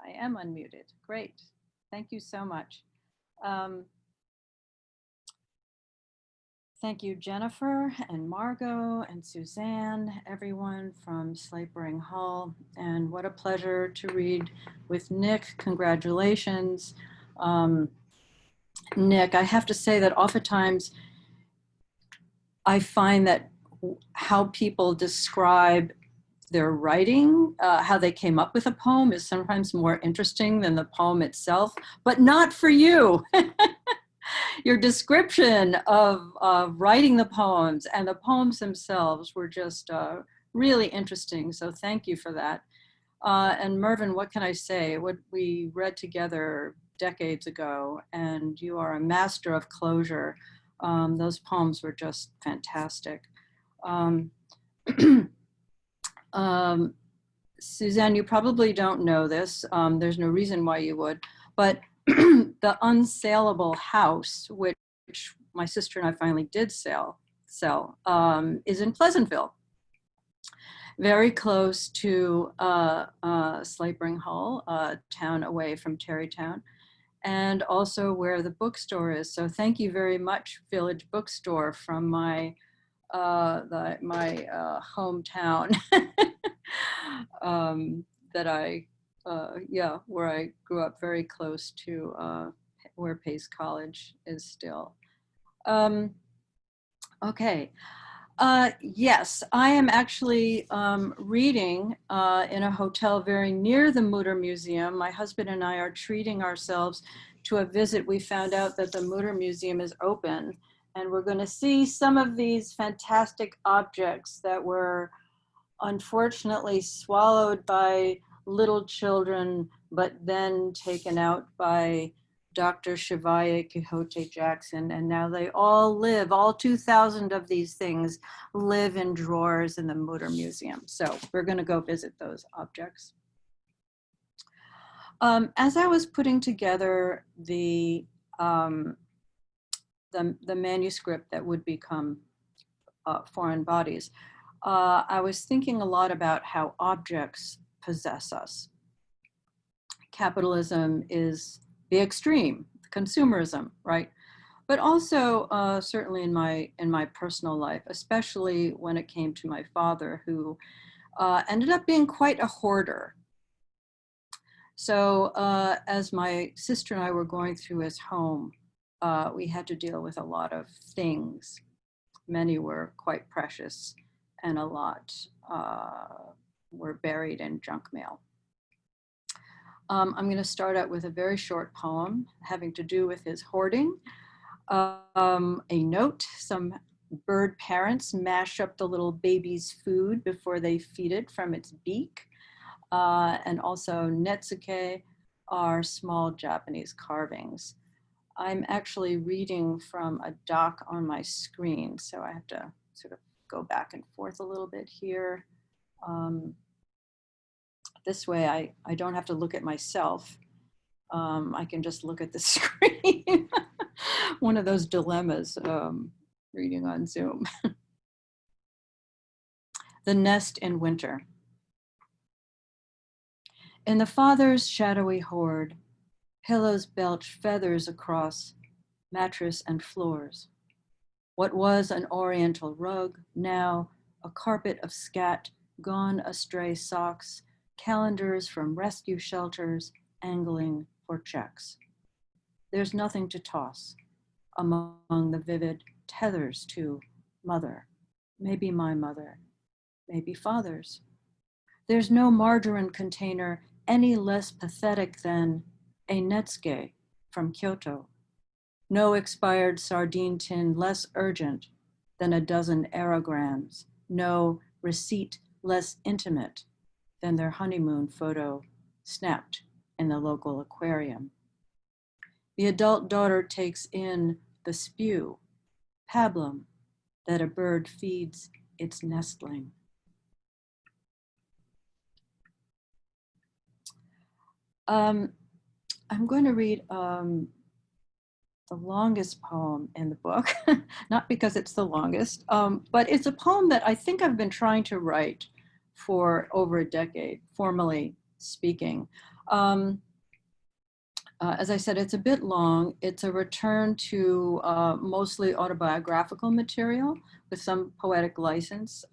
I am unmuted. Great. Thank you so much. Thank you, Jennifer and Margot and Suzanne, everyone from Slapering Hol. And what a pleasure to read with Nick. Congratulations. Nick, I have to say that oftentimes I find that how people describe their writing, how they came up with a poem is sometimes more interesting than the poem itself, but not for you. Your description of writing the poems and the poems themselves were just really interesting. So thank you for that. And Mervyn, what can I say? What we read together decades ago, and you are a master of closure. Those poems were just fantastic. Suzanne, you probably don't know this. There's no reason why you would, but the unsaleable house, which my sister and I finally did sell, is in Pleasantville, very close to Slapering Hol, a town away from Terrytown, and also where the bookstore is. So thank you very much, Village Bookstore, from my hometown that where I grew up, very close to where Pace College is still. Okay. Yes, I am actually reading in a hotel very near the Mutter Museum. My husband and I are treating ourselves to a visit. We found out that the Mutter Museum is open, and we're going to see some of these fantastic objects that were unfortunately swallowed by little children, but then taken out by Dr. Shivaya Quixote Jackson, and now they all live, all 2,000 of these things live in drawers in the Mutter Museum. So we're going to go visit those objects. As I was putting together the manuscript that would become Foreign Bodies, I was thinking a lot about how objects possess us. Capitalism is the extreme, consumerism, right? But also certainly in my personal life, especially when it came to my father, who ended up being quite a hoarder. So as my sister and I were going through his home, we had to deal with a lot of things. Many were quite precious, and a lot were buried in junk mail. I'm going to start out with a very short poem having to do with his hoarding. A note: some bird parents mash up the little baby's food before they feed it from its beak. and also netsuke are small Japanese carvings. I'm actually reading from a doc on my screen, so I have to sort of go back and forth a little bit here. This way I don't have to look at myself. I can just look at the screen. One of those dilemmas reading on Zoom. The nest in winter. In the father's shadowy hoard, pillows belch feathers across mattress and floors. What was an oriental rug, now a carpet of scat, gone astray socks, calendars from rescue shelters, angling for checks. There's nothing to toss among the vivid tethers to mother, maybe my mother, maybe father's. There's no margarine container any less pathetic than a netsuke from Kyoto. No expired sardine tin less urgent than a dozen aerograms. No receipt less intimate than their honeymoon photo snapped in the local aquarium. The adult daughter takes in the spew, pablum, that a bird feeds its nestling. I'm going to read the longest poem in the book, not because it's the longest, but it's a poem that I think I've been trying to write for over a decade, formally speaking. As I said, it's a bit long. It's a return to mostly autobiographical material with some poetic license.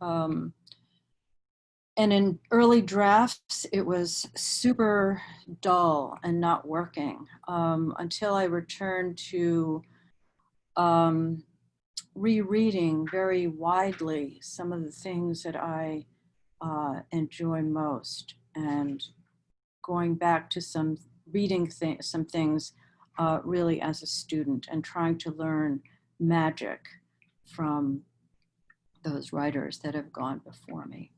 And in early drafts, it was super dull and not working until I returned to rereading very widely some of the things that I enjoy most and going back to some reading some things really as a student and trying to learn magic from those writers that have gone before me.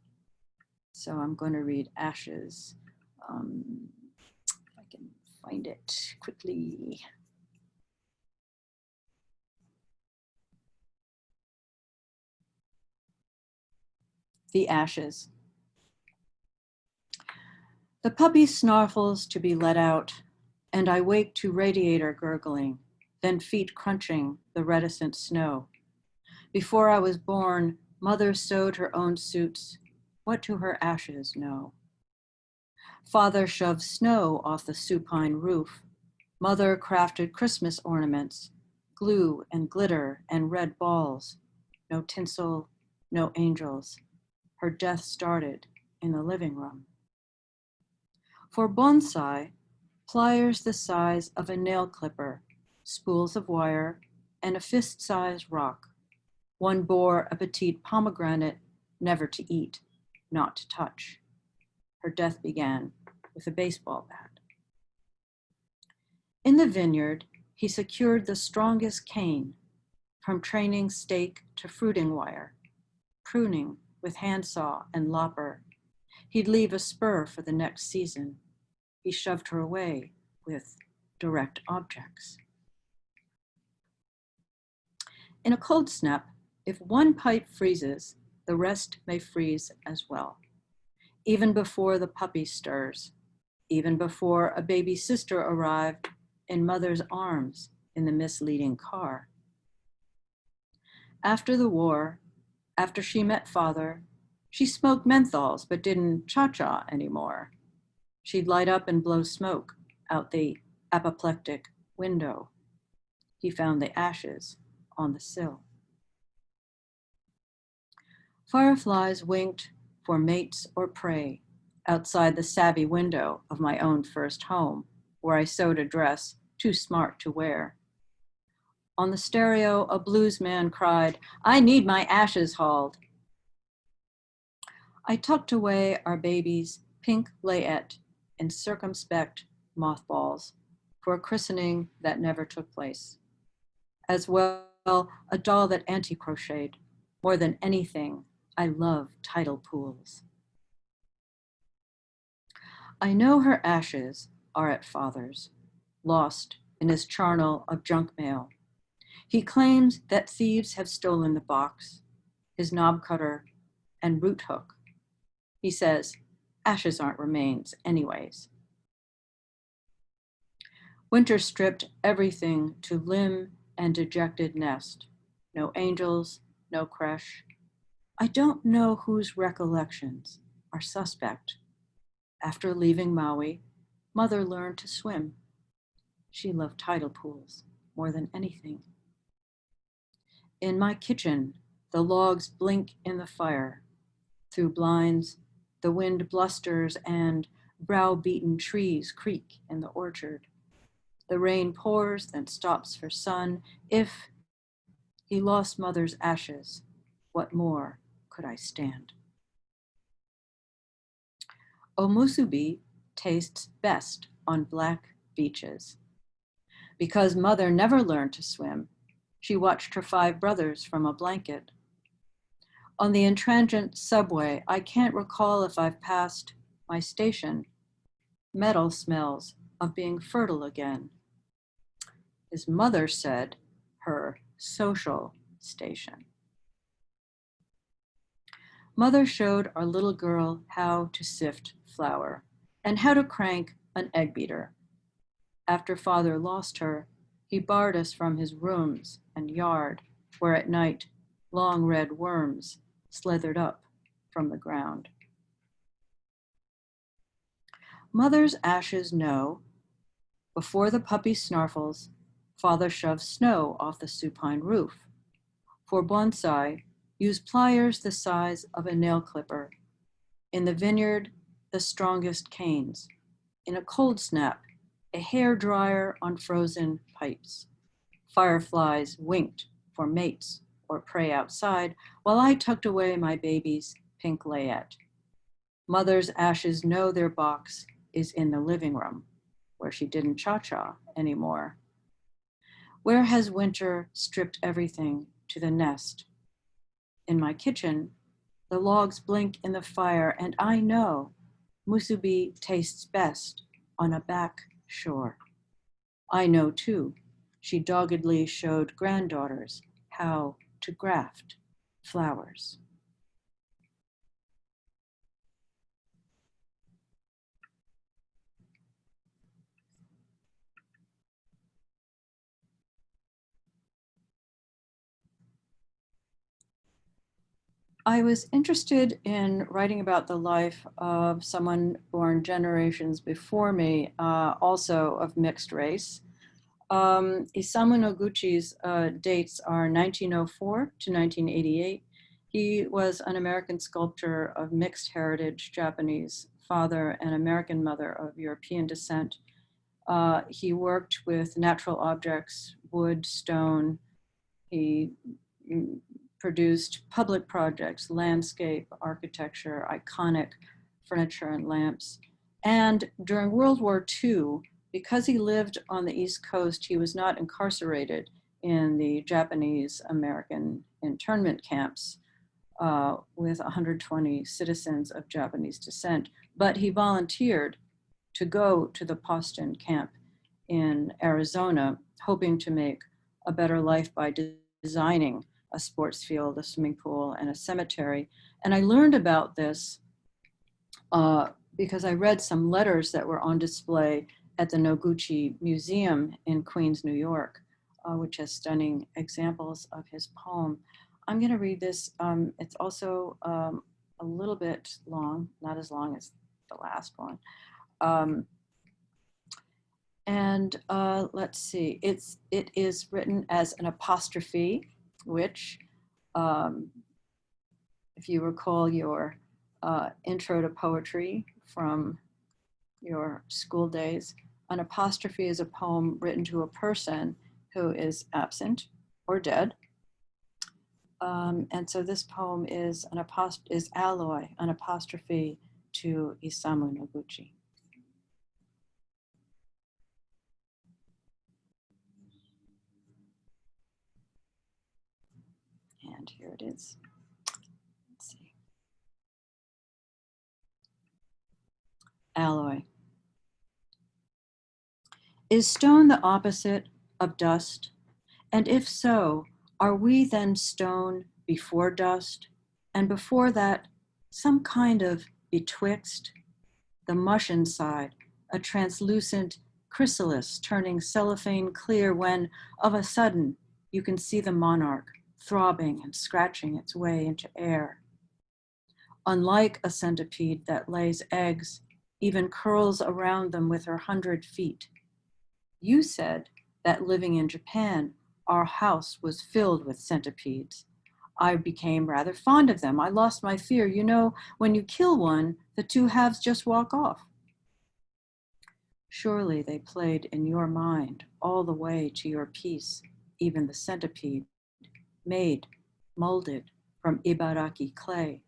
So I'm going to read Ashes. If I can find it quickly. The Ashes. The puppy snarfles to be let out, and I wake to radiator gurgling, then feet crunching the reticent snow. Before I was born, mother sewed her own suits. What do her ashes know? Father shoved snow off the supine roof. Mother crafted Christmas ornaments, glue and glitter and red balls. No tinsel, no angels. Her death started in the living room. For bonsai, pliers the size of a nail clipper, spools of wire, and a fist-sized rock. One bore a petite pomegranate, never to eat, not to touch. Her death began with a baseball bat. In the vineyard, he secured the strongest cane, from training stake to fruiting wire, pruning with handsaw and lopper. He'd leave a spur for the next season. He shoved her away with direct objects. In a cold snap, if one pipe freezes, the rest may freeze as well. Even before the puppy stirs, even before a baby sister arrived in mother's arms in the misleading car. After the war, after she met father, she smoked menthols but didn't cha-cha anymore. She'd light up and blow smoke out the apoplectic window. He found the ashes on the sill. Fireflies winked for mates or prey outside the savvy window of my own first home, where I sewed a dress too smart to wear. On the stereo, a blues man cried, "I need my ashes hauled." I tucked away our baby's pink layette in circumspect mothballs for a christening that never took place. As well, a doll that anti-crocheted. More than anything, I love tidal pools. I know her ashes are at father's, lost in his charnel of junk mail. He claims that thieves have stolen the box, his knob cutter, and root hook. He says, ashes aren't remains anyways. Winter stripped everything to limb and dejected nest. No angels, no creche. I don't know whose recollections are suspect. After leaving Maui, mother learned to swim. She loved tidal pools more than anything. In my kitchen, the logs blink in the fire. Through blinds, the wind blusters and brow-beaten trees creak in the orchard. The rain pours, then stops for sun. If he lost mother's ashes, what more could I stand? Omusubi tastes best on black beaches. Because mother never learned to swim, she watched her 5 brothers from a blanket. On the intransient subway, I can't recall if I've passed my station. Metal smells of being fertile again. His mother said her social station. Mother showed our little girl how to sift flour and how to crank an egg beater. After father lost her, he barred us from his rooms and yard, where at night long red worms slithered up from the ground. Mother's ashes know, before the puppy snarfles, father shoves snow off the supine roof. For bonsai, use pliers the size of a nail clipper. In the vineyard, the strongest canes. In a cold snap, a hair dryer on frozen pipes. Fireflies winked for mates or prey outside while I tucked away my baby's pink layette. Mother's ashes know their box is in the living room, where she didn't cha-cha anymore. Where has winter stripped everything to the nest? In my kitchen, the logs blink in the fire, and I know musubi tastes best on a back shore. I know too, she doggedly showed granddaughters how to graft flowers. I was interested in writing about the life of someone born generations before me, also of mixed race. Isamu Noguchi's dates are 1904 to 1988. He was an American sculptor of mixed heritage, Japanese father and American mother of European descent. He worked with natural objects, wood, stone. He produced public projects, landscape, architecture, iconic furniture and lamps. And during World War II, because he lived on the East Coast, he was not incarcerated in the Japanese American internment camps with 120 citizens of Japanese descent, but he volunteered to go to the Poston camp in Arizona, hoping to make a better life by designing a sports field, a swimming pool, and a cemetery. And I learned about this because I read some letters that were on display at the Noguchi Museum in Queens, New York, which has stunning examples of his poem. I'm going to read this. It's also a little bit long, not as long as the last one. Let's see, it is written as an apostrophe, which, if you recall your intro to poetry from your school days, an apostrophe is a poem written to a person who is absent or dead. And so this poem is Alloy, an apostrophe to Isamu Noguchi. And here it is. Let's see. Alloy. Is stone the opposite of dust? And if so, are we then stone before dust? And before that, some kind of betwixt? The mush inside, a translucent chrysalis turning cellophane clear when, of a sudden, you can see the monarch throbbing and scratching its way into air. Unlike a centipede that lays eggs, even curls around them with her 100 feet. You said that living in Japan, our house was filled with centipedes. I became rather fond of them. I lost my fear. You know, when you kill one, the two halves just walk off. Surely they played in your mind all the way to your peace, even the centipede, made, molded from Ibaraki clay,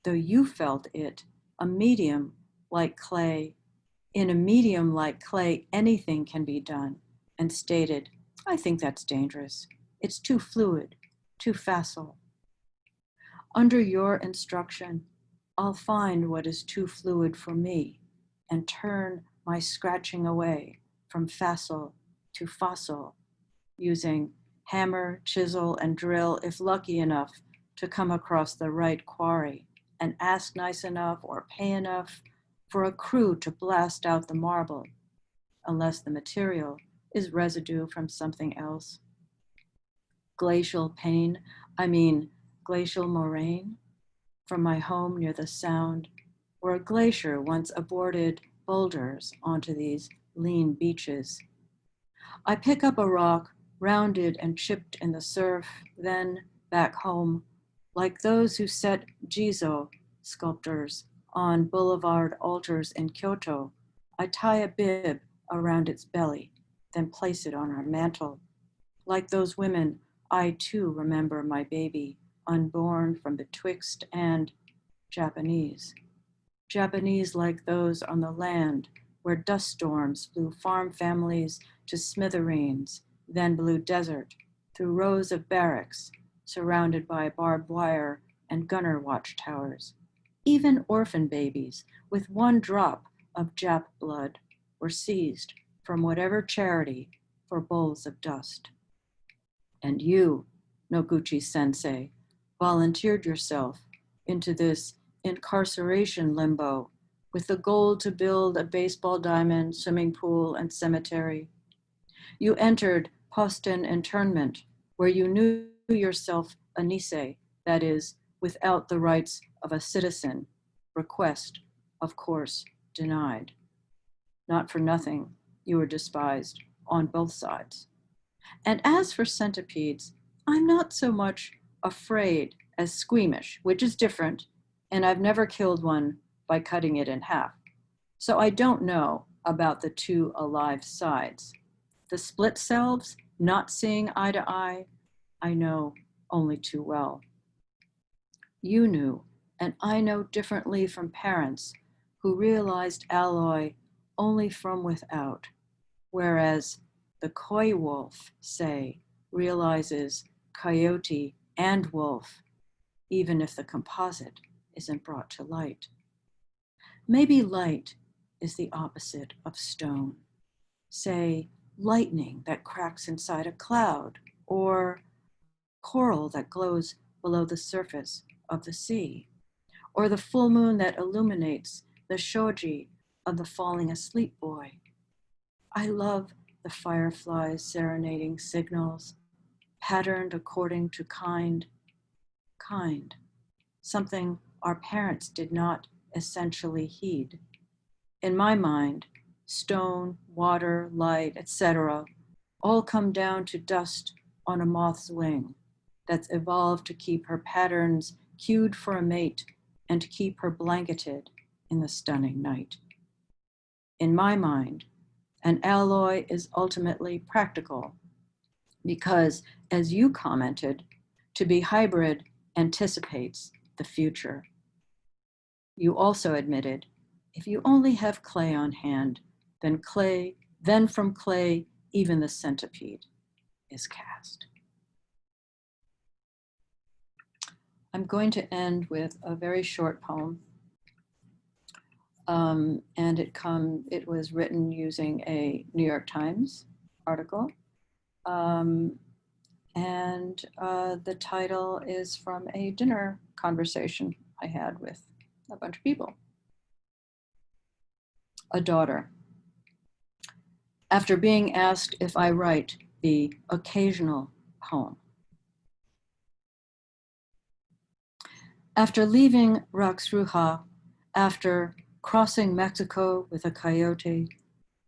though you felt it, a medium like clay. In a medium like clay, anything can be done, and stated, I think that's dangerous. It's too fluid, too facile. Under your instruction, I'll find what is too fluid for me and turn my scratching away from facile to fossil, using hammer, chisel, and drill if lucky enough to come across the right quarry and ask nice enough or pay enough for a crew to blast out the marble, unless the material is residue from something else. Glacial moraine, from my home near the Sound, where a glacier once aborted boulders onto these lean beaches. I pick up a rock, rounded and chipped in the surf, then back home, like those who set Jizo sculptures on boulevard altars in Kyoto. I tie a bib around its belly, then place it on our mantle. Like those women, I too remember my baby, unborn from betwixt and Japanese. Japanese like those on the land where dust storms blew farm families to smithereens, then blew desert through rows of barracks surrounded by barbed wire and gunner watchtowers. Even orphan babies with one drop of Jap blood were seized from whatever charity for bowls of dust. And you, Noguchi-sensei, volunteered yourself into this incarceration limbo with the goal to build a baseball diamond, swimming pool, and cemetery. You entered Poston internment, where you knew yourself a Nisei, that is, without the rights of a citizen. Request, of course, denied. Not for nothing, you were despised on both sides. And as for centipedes, I'm not so much afraid as squeamish, which is different, and I've never killed one by cutting it in half. So I don't know about the two alive sides. The split selves, not seeing eye to eye, I know only too well. You knew, and I know differently from parents who realized alloy only from without, whereas the coy wolf, say, realizes coyote and wolf, even if the composite isn't brought to light. Maybe light is the opposite of stone. Say, lightning that cracks inside a cloud, or coral that glows below the surface of the sea, or the full moon that illuminates the shoji of the falling asleep boy. I love the fireflies serenading signals, patterned according to kind, something our parents did not essentially heed. In my mind, stone, water, light, etc., all come down to dust on a moth's wing that's evolved to keep her patterns cued for a mate and to keep her blanketed in the stunning night. In my mind, an alloy is ultimately practical because, as you commented, to be hybrid anticipates the future. You also admitted, if you only have clay on hand, then from clay, even the centipede is cast. I'm going to end with a very short poem. And it was written using a New York Times article. And the title is from a dinner conversation I had with a bunch of people. A daughter. After being asked if I write the occasional poem. After leaving Raxruha, after crossing Mexico with a coyote,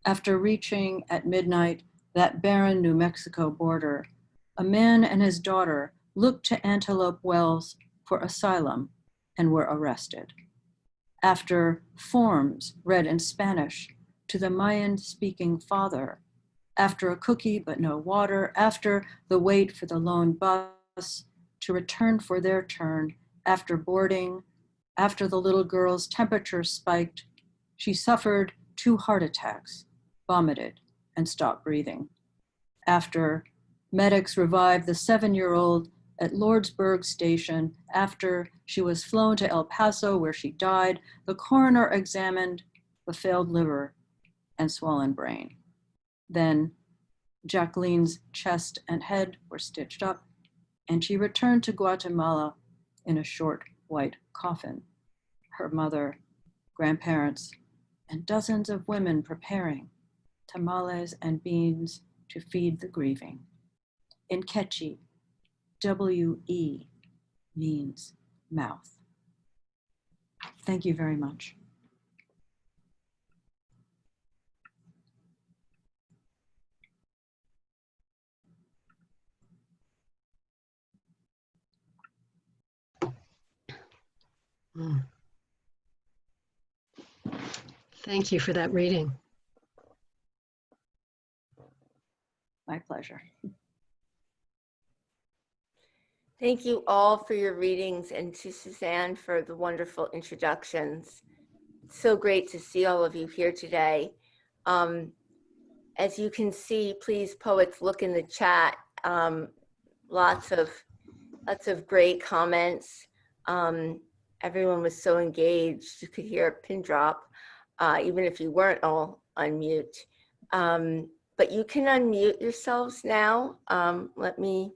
after reaching at midnight that barren New Mexico border, a man and his daughter looked to Antelope Wells for asylum and were arrested. After forms read in Spanish to the Mayan-speaking father, after a cookie but no water, after the wait for the lone bus to return for their turn, after boarding, after the little girl's temperature spiked, she suffered 2 heart attacks, vomited, and stopped breathing. After medics revived the 7-year-old at Lordsburg Station, after she was flown to El Paso where she died, the coroner examined the failed liver and swollen brain. Then Jacqueline's chest and head were stitched up, and she returned to Guatemala in a short white coffin. Her mother, grandparents, and dozens of women preparing tamales and beans to feed the grieving. In Quechua, W-E means mouth. Thank you very much. Thank you for that reading. My pleasure. Thank you all for your readings, and to Suzanne for the wonderful introductions. It's so great to see all of you here today. As you can see, please, poets, look in the chat. Lots of great comments. Everyone was so engaged. You could hear a pin drop, even if you weren't all on mute. But you can unmute yourselves now. Let me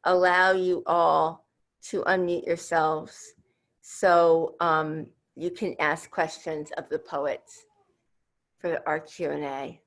allow you all to unmute yourselves so you can ask questions of the poets for our Q&A.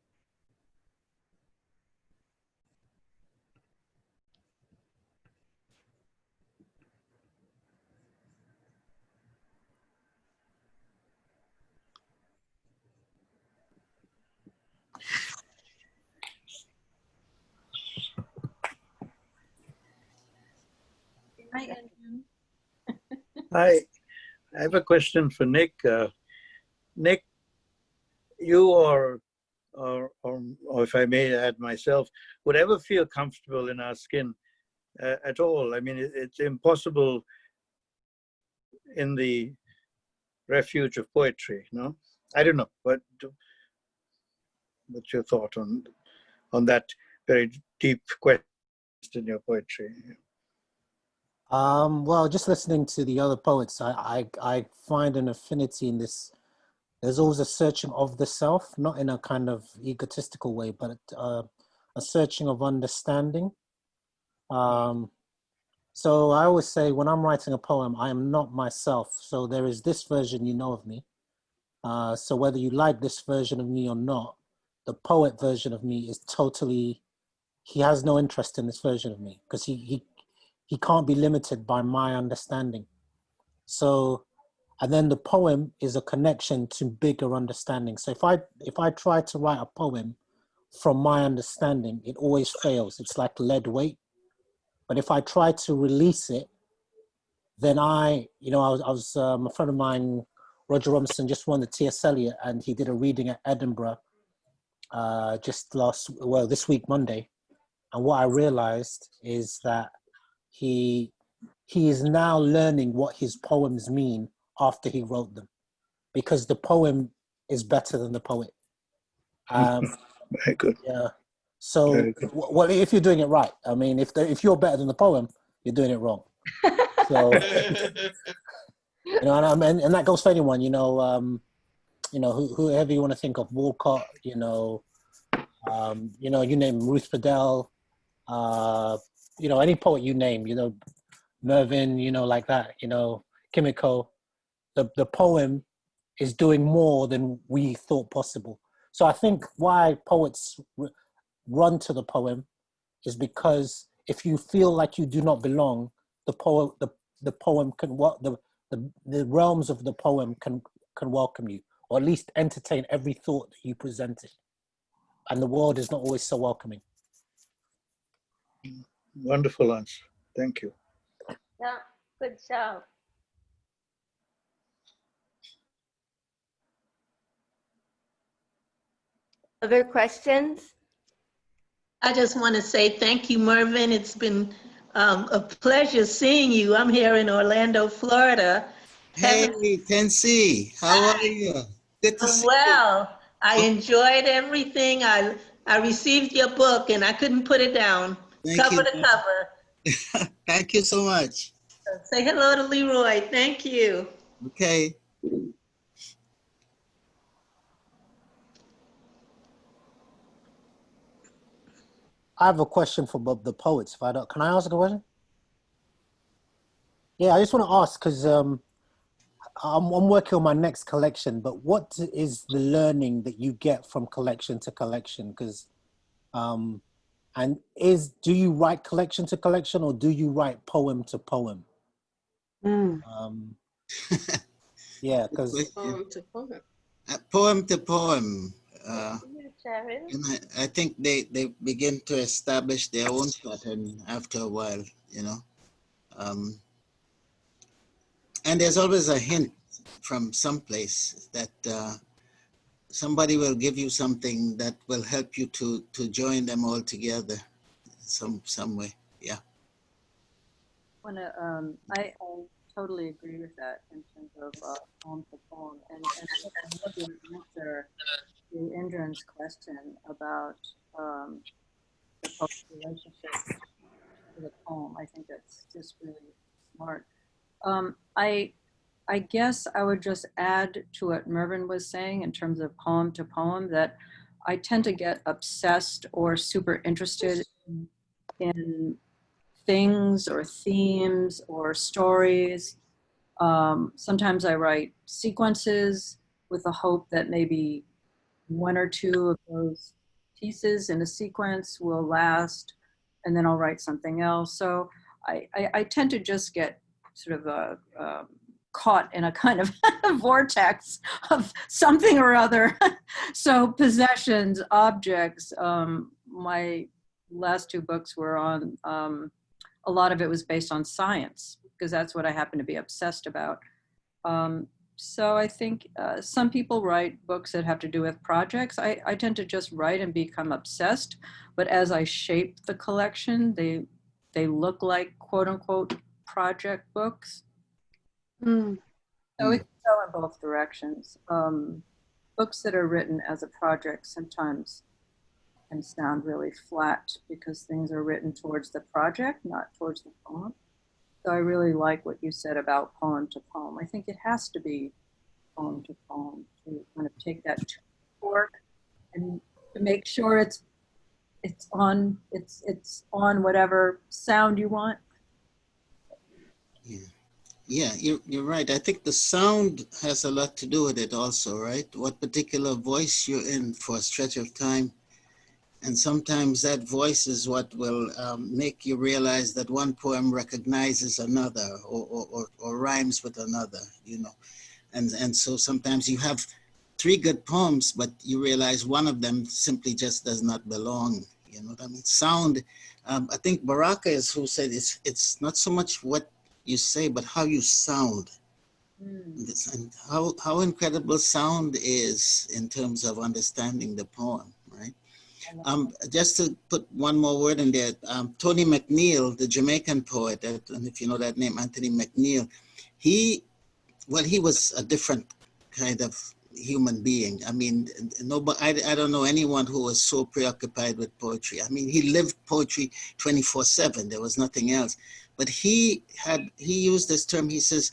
Hi, I have a question for Nick. Nick, you or if I may add myself, would ever feel comfortable in our skin at all? I mean, it's impossible in the refuge of poetry, no? I don't know, but what's your thought on that very deep question in your poetry? Well, just listening to the other poets, I find an affinity in this. There's always a searching of the self, not in a kind of egotistical way, but a searching of understanding. So I always say when I'm writing a poem, I am not myself. So there is this version you know of me. So whether you like this version of me or not, the poet version of me is totally, he has no interest in this version of me because he can't be limited by my understanding. So, and then the poem is a connection to bigger understanding. So if I try to write a poem from my understanding, it always fails. It's like lead weight. But if I try to release it, then I was a friend of mine, Roger Robinson, just won the T.S. Eliot, and he did a reading at Edinburgh this week, Monday. And what I realized is that he is now learning what his poems mean after he wrote them, because the poem is better than the poet. Very good. Yeah. So, well, if you're doing it right, I mean, if you're better than the poem, you're doing it wrong. So, and that goes for anyone. you know, whoever you want to think of, Walcott, you know, you name Ruth Fidel, you know, any poet you name, you know, Mervyn, you know, like that, you know, Kimiko, the poem is doing more than we thought possible. So I think why poets run to the poem is because if you feel like you do not belong, the poem can the realms of the poem can welcome you, or at least entertain every thought that you presented. And the world is not always so welcoming. Wonderful answer. Thank you. Yeah, good job. Other questions? I just want to say thank you, Mervyn. It's been a pleasure seeing you. I'm here in Orlando, Florida. Hey, Tensi, how are you? Good to see Well, I enjoyed everything. I received your book and I couldn't put it down. you. Thank Cover you. to cover. Thank you so much. Say hello to Leroy. Thank you. Okay. I have a question for the poets. If I don't, can I ask a question? Yeah, I just want to ask because I'm working on my next collection, but what is the learning that you get from collection to collection? Because, and do you write collection to collection, or do you write poem to poem? Yeah, because Poem to poem. Poem to poem. And I think they begin to establish their own pattern after a while, you know. And there's always a hint from someplace that somebody will give you something that will help you to join them all together some way. Yeah. I totally agree with that in terms of poem to poem. And I love your answer to Indran's question about the poet's relationship to the poem. I think that's just really smart. I guess I would just add to what Mervyn was saying in terms of poem to poem that I tend to get obsessed or super interested in things or themes or stories. Sometimes I write sequences with the hope that maybe one or two of those pieces in a sequence will last, and then I'll write something else. So I tend to just get sort of caught in a kind of vortex of something or other. So possessions, objects, my last two books were on, a lot of it was based on science, because that's what I happen to be obsessed about. So I think some people write books that have to do with projects. I tend to just write and become obsessed, but as I shape the collection, they look like quote unquote project books. So it can go in both directions. Books that are written as a project sometimes can sound really flat because things are written towards the project, not towards the poem. So I really like what you said about poem to poem. I think it has to be poem to poem to kind of take that work and to make sure it's on whatever sound you want. Yeah, you're right. I think the sound has a lot to do with it also, right? What particular voice you're in for a stretch of time. And sometimes that voice is what will make you realize that one poem recognizes another or rhymes with another, you know. And so sometimes you have three good poems, but you realize one of them simply just does not belong, you know what I mean? Sound, I think Baraka is who said it's not so much what you say, but how you sound. And how incredible sound is in terms of understanding the poem, right? Just to put one more word in there, Tony McNeil, the Jamaican poet, and if you know that name, Anthony McNeil, he was a different kind of human being. I mean, I don't know anyone who was so preoccupied with poetry. I mean, he lived poetry 24/7. There was nothing else. But he used this term. He says,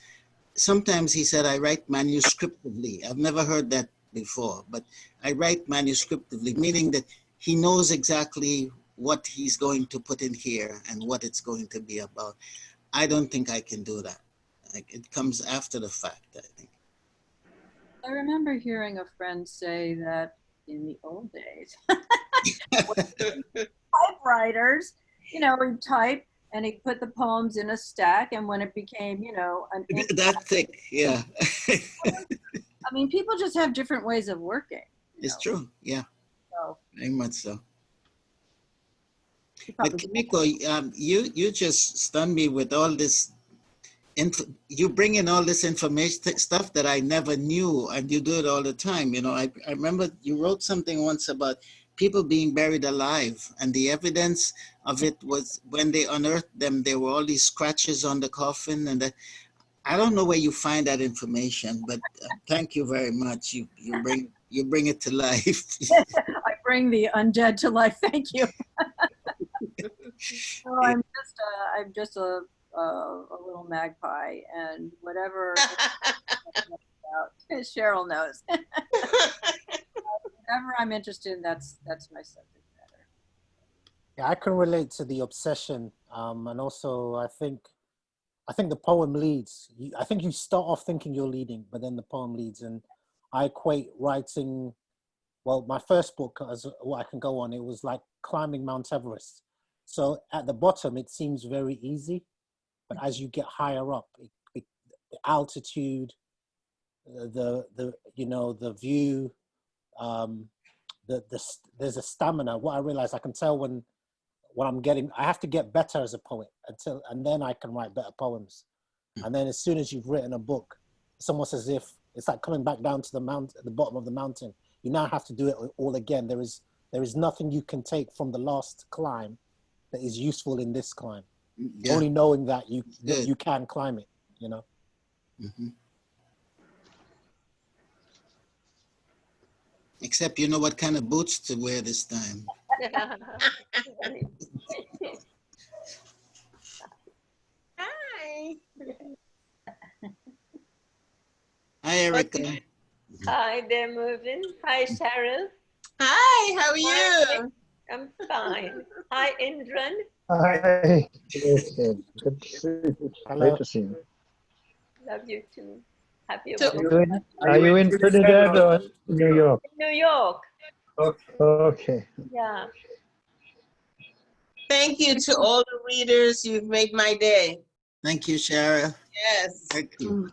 sometimes he said, I write manuscriptively. I've never heard that before, but I write manuscriptively, meaning that he knows exactly what he's going to put in here and what it's going to be about. I don't think I can do that. Like, it comes after the fact, I think. I remember hearing a friend say that in the old days, typewriters, you know, he'd type and he put the poems in a stack, and when it became, you know, That thick, yeah. I mean, people just have different ways of working. It's true, yeah, So, very much so. he But probably- Kimiko, you just stunned me with all this. You bring in all this information, stuff that I never knew, and you do it all the time. You know, I remember you wrote something once about people being buried alive, and the evidence of it was when they unearthed them, there were all these scratches on the coffin, and I don't know where you find that information, but thank you very much. You bring it to life. I bring the undead to life. Thank you. No, I'm just a little magpie, and whatever Cheryl knows. Whatever I'm interested in, that's my subject matter. Yeah, I can relate to the obsession, and also I think the poem leads. I think you start off thinking you're leading, but then the poem leads, and I equate writing. Well, my first book, as what I can go on, it was like climbing Mount Everest. So at the bottom, it seems very easy, but as you get higher up, the altitude, the you know, the view, there's a stamina. What I realize, I can tell when I'm getting, I have to get better as a poet and then I can write better poems. And then as soon as you've written a book, it's almost as if it's like coming back down to the bottom of the mountain. You now have to do it all again. There is nothing you can take from the last climb that is useful in this climb. Yeah. Only knowing that you can climb it, you know. Mm-hmm. Except you know what kind of boots to wear this time. Hi. Hi, Erica. Hi there, Mervyn. Hi, Cheryl. Hi, how are you? I'm fine. Hi, Indran. Hi. Okay. Good to see you. Hello. Great to see you. Love you too. Happy So- about Are you in Trinidad or New York? New York. Okay. Yeah. Thank you to all the readers. You've made my day. Thank you, Shara. Yes. Thank you.